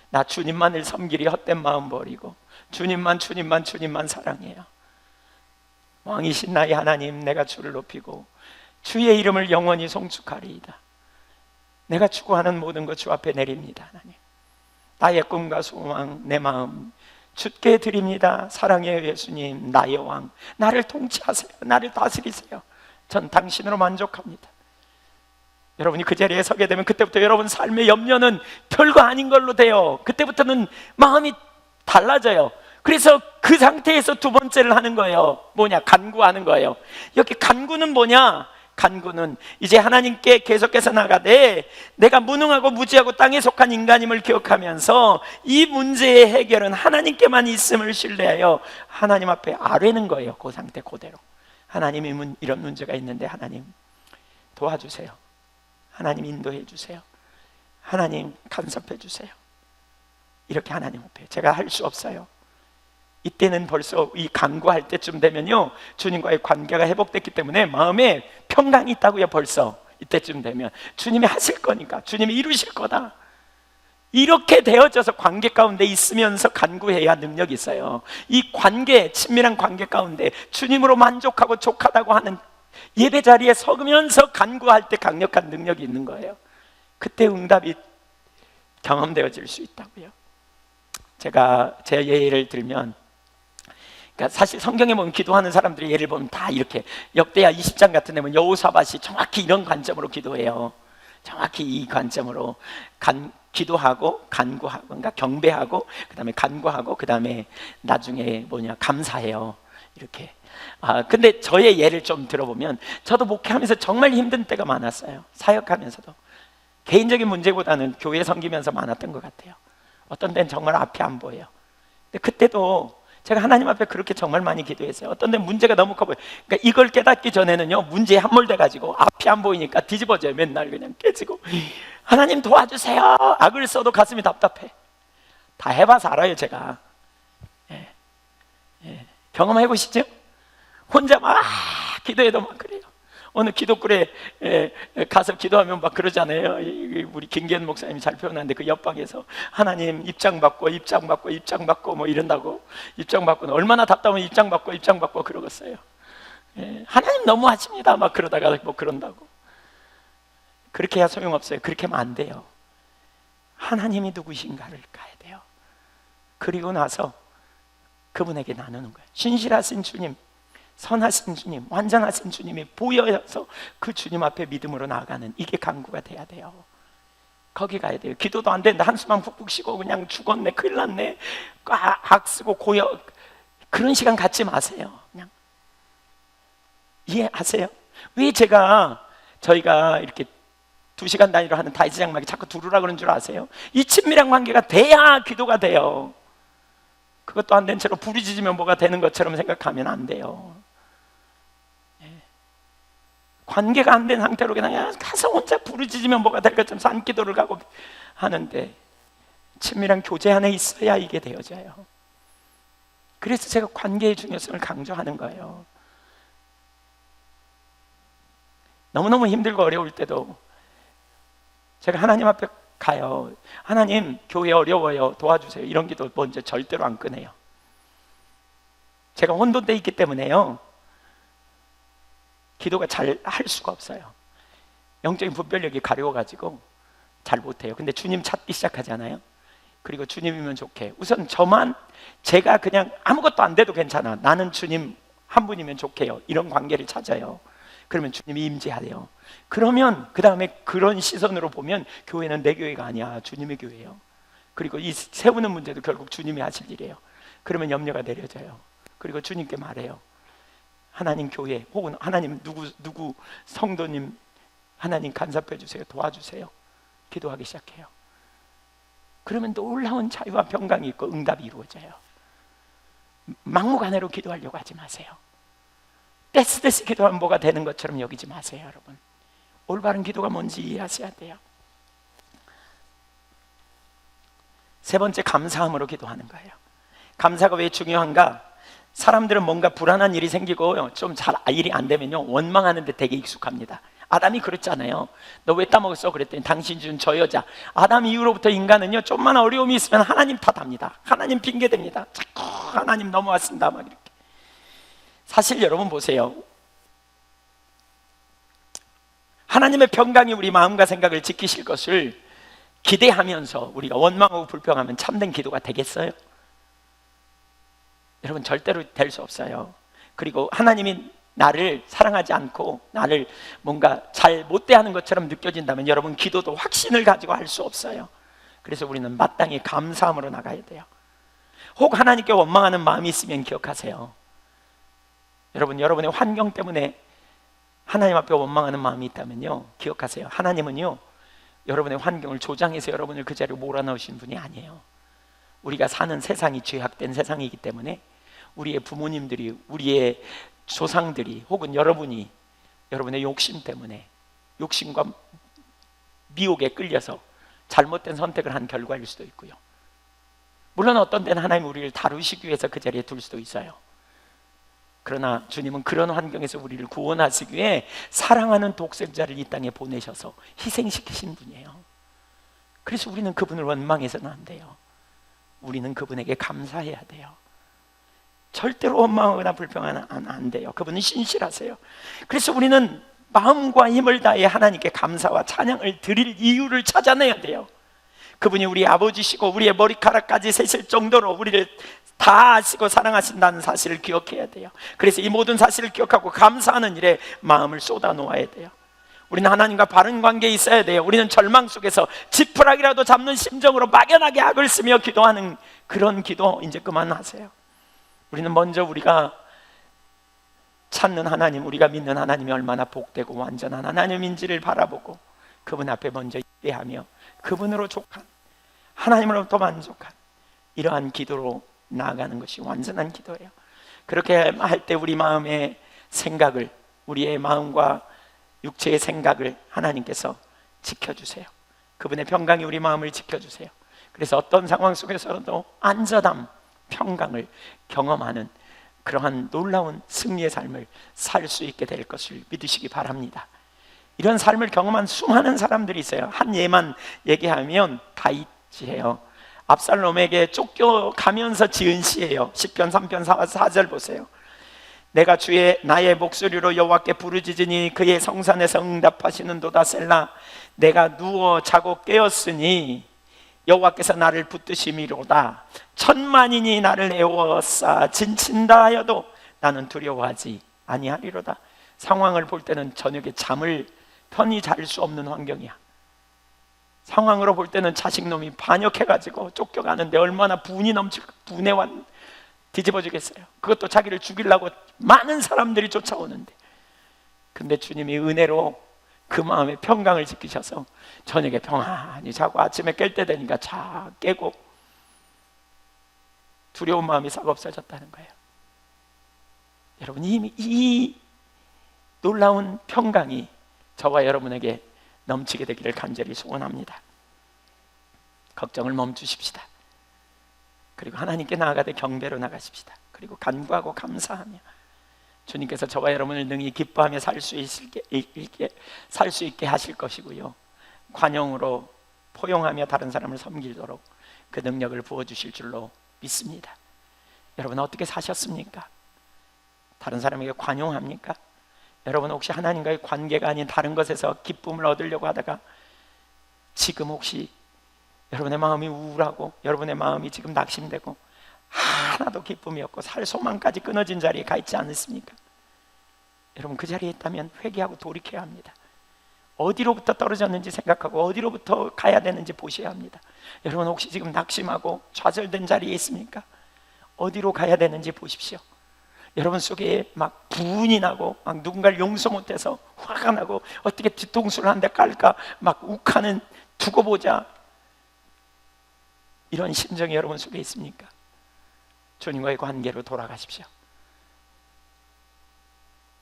나 주님만을 섬기리 헛된 마음 버리고 주님만 사랑해요. 왕이신 나의 하나님, 내가 주를 높이고 주의 이름을 영원히 송축하리이다. 내가 추구하는 모든 것 주 앞에 내립니다. 하나님, 나의 꿈과 소망, 내 마음 주께 드립니다. 사랑해요 예수님, 나의 왕, 나를 통치하세요. 나를 다스리세요. 전 당신으로 만족합니다. 여러분이 그 자리에 서게 되면 그때부터 여러분 삶의 염려는 별거 아닌 걸로 돼요. 그때부터는 마음이 달라져요. 그래서 그 상태에서 두 번째를 하는 거예요. 뭐냐? 간구하는 거예요. 여기 간구는 뭐냐? 간구는 이제 하나님께 계속해서 나가되 내가 무능하고 무지하고 땅에 속한 인간임을 기억하면서 이 문제의 해결은 하나님께만 있음을 신뢰하여 하나님 앞에 아뢰는 거예요. 그 상태 그대로. 하나님, 이런 문제가 있는데 하나님 도와주세요. 하나님 인도해 주세요. 하나님 간섭해 주세요. 이렇게 하나님 앞에 제가 할 수 없어요. 이때는 벌써 이 간구할 때쯤 되면요, 주님과의 관계가 회복됐기 때문에 마음에 평강이 있다고요. 벌써 이때쯤 되면 주님이 하실 거니까, 주님이 이루실 거다, 이렇게 되어져서 관계 가운데 있으면서 간구해야 능력이 있어요. 이 관계, 친밀한 관계 가운데 주님으로 만족하고 족하다고 하는 예배 자리에 서면서 간구할 때 강력한 능력이 있는 거예요. 그때 응답이 경험되어질 수 있다고요. 제가 제 예를 들면, 그러니까 사실 성경에 보면 기도하는 사람들의 예를 보면 다 이렇게, 역대하 20장 같은 데 보면 여호사밧이 정확히 이런 관점으로 기도해요. 정확히 이 관점으로 기도하고 간구하고, 그러니까 경배하고, 그 다음에 간구하고, 그 다음에 나중에 감사해요. 이렇게. 근데 저의 예를 좀 들어보면, 저도 목회하면서 정말 힘든 때가 많았어요. 사역하면서도 개인적인 문제보다는 교회 섬기면서 많았던 것 같아요. 어떤 데는 정말 앞이 안 보여요. 근데 그때도 제가 하나님 앞에 그렇게 정말 많이 기도했어요. 어떤 데는 문제가 너무 커 보여요. 그러니까 이걸 깨닫기 전에는요, 문제에 함몰돼가지고 앞이 안 보이니까 뒤집어져요. 맨날 그냥 깨지고, 하나님 도와주세요. 악을 써도 가슴이 답답해. 다 해봐서 알아요, 제가. 경험해 보시죠? 혼자 막 기도해도 막 그래요. 어느 기도굴에 가서 기도하면 막 그러잖아요. 우리 김기현 목사님이 잘 표현하는데, 그 옆방에서 하나님 입장 받고 뭐 이런다고. 입장 받고 얼마나 답답하면 입장 받고 그러겠어요. 하나님 너무 하십니다 막 그러다가 뭐 그런다고. 그렇게 해야 소용없어요. 그렇게 하면 안 돼요. 하나님이 누구신가를 가야 돼요. 그리고 나서 그분에게 나누는 거예요. 신실하신 주님, 선하신 주님, 완전하신 주님이 보여서 그 주님 앞에 믿음으로 나아가는, 이게 간구가 돼야 돼요. 거기 가야 돼요. 기도도 안 되는데 한숨만 푹푹 쉬고 그냥 죽었네, 큰일 났네, 악 쓰고 고여, 그런 시간 갖지 마세요. 그냥 이해하세요? 왜 저희가 이렇게 2시간 단위로 하는 다이지 장막이 자꾸 두루라 그런 줄 아세요? 이 친밀한 관계가 돼야 기도가 돼요. 그것도 안 된 채로 부르짖으면 뭐가 되는 것처럼 생각하면 안 돼요. 관계가 안 된 상태로 그냥 가서 혼자 부르짖으면 뭐가 될 것처럼 산기도를 가고 하는데, 친밀한 교제 안에 있어야 이게 되어져요. 그래서 제가 관계의 중요성을 강조하는 거예요. 너무너무 힘들고 어려울 때도 제가 하나님 앞에 가요. 하나님, 교회 어려워요, 도와주세요. 이런 기도 먼저 절대로 안 꺼내요. 제가 혼돈돼 있기 때문에요, 기도가 잘 할 수가 없어요. 영적인 분별력이 가려워가지고 잘 못해요. 근데 주님 찾기 시작하잖아요. 그리고 주님이면 좋게, 우선 제가 그냥 아무것도 안 돼도 괜찮아, 나는 주님 한 분이면 좋게요, 이런 관계를 찾아요. 그러면 주님이 임재하래요. 그러면 그 다음에 그런 시선으로 보면 교회는 내 교회가 아니야, 주님의 교회예요. 그리고 이 세우는 문제도 결국 주님이 하실 일이에요. 그러면 염려가 내려져요. 그리고 주님께 말해요. 하나님 교회, 혹은 하나님 누구 성도님, 하나님 간섭해 주세요, 도와주세요. 기도하기 시작해요. 그러면 놀라운 자유와 평강이 있고 응답이 이루어져요. 막무가내로 기도하려고 하지 마세요. 떼쓰떼쓰 기도하면 뭐가 되는 것처럼 여기지 마세요. 여러분, 올바른 기도가 뭔지 이해하셔야 돼요. 세 번째, 감사함으로 기도하는 거예요. 감사가 왜 중요한가? 사람들은 뭔가 불안한 일이 생기고 좀 잘 일이 안 되면요, 원망하는 데 되게 익숙합니다. 아담이 그랬잖아요. 너 왜 따먹었어? 그랬더니 당신 준 저 여자. 아담 이후로부터 인간은요, 좀만 어려움이 있으면 하나님 탓합니다. 하나님 핑계댑니다. 자꾸 하나님 넘어왔습니다 막 이렇게. 사실 여러분 보세요. 하나님의 평강이 우리 마음과 생각을 지키실 것을 기대하면서 우리가 원망하고 불평하면 참된 기도가 되겠어요? 여러분, 절대로 될 수 없어요. 그리고 하나님이 나를 사랑하지 않고 나를 뭔가 잘 못대하는 것처럼 느껴진다면 여러분, 기도도 확신을 가지고 할 수 없어요. 그래서 우리는 마땅히 감사함으로 나가야 돼요. 혹 하나님께 원망하는 마음이 있으면 기억하세요. 여러분, 여러분의 환경 때문에 하나님 앞에 원망하는 마음이 있다면요, 기억하세요. 하나님은요, 여러분의 환경을 조장해서 여러분을 그 자리로 몰아넣으신 분이 아니에요. 우리가 사는 세상이 죄악된 세상이기 때문에 우리의 부모님들이, 우리의 조상들이, 혹은 여러분이 여러분의 욕심 때문에, 욕심과 미혹에 끌려서 잘못된 선택을 한 결과일 수도 있고요. 물론 어떤 때는 하나님 우리를 다루시기 위해서 그 자리에 둘 수도 있어요. 그러나 주님은 그런 환경에서 우리를 구원하시기 위해 사랑하는 독생자를 이 땅에 보내셔서 희생시키신 분이에요. 그래서 우리는 그분을 원망해서는 안 돼요. 우리는 그분에게 감사해야 돼요. 절대로 원망하거나 불평하면 안 돼요. 그분은 신실하세요. 그래서 우리는 마음과 힘을 다해 하나님께 감사와 찬양을 드릴 이유를 찾아내야 돼요. 그분이 우리 아버지시고 우리의 머리카락까지 세실 정도로 우리를 다 아시고 사랑하신다는 사실을 기억해야 돼요. 그래서 이 모든 사실을 기억하고 감사하는 일에 마음을 쏟아 놓아야 돼요. 우리는 하나님과 바른 관계에 있어야 돼요. 우리는 절망 속에서 지푸라기라도 잡는 심정으로 막연하게 악을 쓰며 기도하는 그런 기도 이제 그만하세요. 우리는 먼저 우리가 찾는 하나님, 우리가 믿는 하나님이 얼마나 복되고 완전한 하나님인지를 바라보고 그분 앞에 먼저 예배하며 그분으로 족한, 하나님으로부터 만족한 이러한 기도로 나아가는 것이 완전한 기도예요. 그렇게 할 때 우리 마음의 생각을, 우리의 마음과 육체의 생각을 하나님께서 지켜주세요. 그분의 평강이 우리 마음을 지켜주세요. 그래서 어떤 상황 속에서도 안전함, 평강을 경험하는 그러한 놀라운 승리의 삶을 살 수 있게 될 것을 믿으시기 바랍니다. 이런 삶을 경험한 수많은 사람들이 있어요. 한 예만 얘기하면 다윗이에요. 압살롬에게 쫓겨가면서 지은 시예요. 시편 3편 4절 보세요. 내가 나의 목소리로 여호와께 부르짖으니 그의 성산에서 응답하시는도다. 셀라. 내가 누워 자고 깨었으니 여호와께서 나를 붙드심이로다. 천만인이 나를 애워싸 진친다 하여도 나는 두려워하지 아니하리로다. 상황을 볼 때는 저녁에 잠을 편히 잘 수 없는 환경이야. 상황으로 볼 때는 자식놈이 반역해가지고 쫓겨가는데 얼마나 분이 넘칠, 분에 뒤집어지겠어요. 그것도 자기를 죽이려고 많은 사람들이 쫓아오는데, 근데 주님이 은혜로 그 마음의 평강을 지키셔서 저녁에 평안히 자고 아침에 깰 때 되니까 자 깨고 두려운 마음이 싹 없어졌다는 거예요. 여러분, 이 놀라운 평강이 저와 여러분에게 넘치게 되기를 간절히 소원합니다. 걱정을 멈추십시다. 그리고 하나님께 나아가되 경배로 나가십시다. 그리고 간구하고 감사하며 주님께서 저와 여러분을 능히 기뻐하며 살 수 있게 하실 것이고요, 관용으로 포용하며 다른 사람을 섬기도록 그 능력을 부어주실 줄로 믿습니다. 여러분, 어떻게 사셨습니까? 다른 사람에게 관용합니까? 여러분, 혹시 하나님과의 관계가 아닌 다른 것에서 기쁨을 얻으려고 하다가 지금 혹시 여러분의 마음이 우울하고 여러분의 마음이 지금 낙심되고 하나도 기쁨이 없고 살 소망까지 끊어진 자리에 가 있지 않습니까? 여러분, 그 자리에 있다면 회개하고 돌이켜야 합니다. 어디로부터 떨어졌는지 생각하고 어디로부터 가야 되는지 보셔야 합니다. 여러분, 혹시 지금 낙심하고 좌절된 자리에 있습니까? 어디로 가야 되는지 보십시오. 여러분 속에 막 분이 나고 막 누군가를 용서 못해서 화가 나고 어떻게 뒤통수를 한 대 깔까 막 욱하는, 두고 보자, 이런 심정이 여러분 속에 있습니까? 주님과의 관계로 돌아가십시오.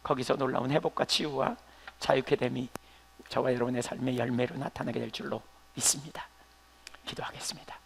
거기서 놀라운 회복과 치유와 자유케 됨이 저와 여러분의 삶의 열매로 나타나게 될 줄로 믿습니다. 기도하겠습니다.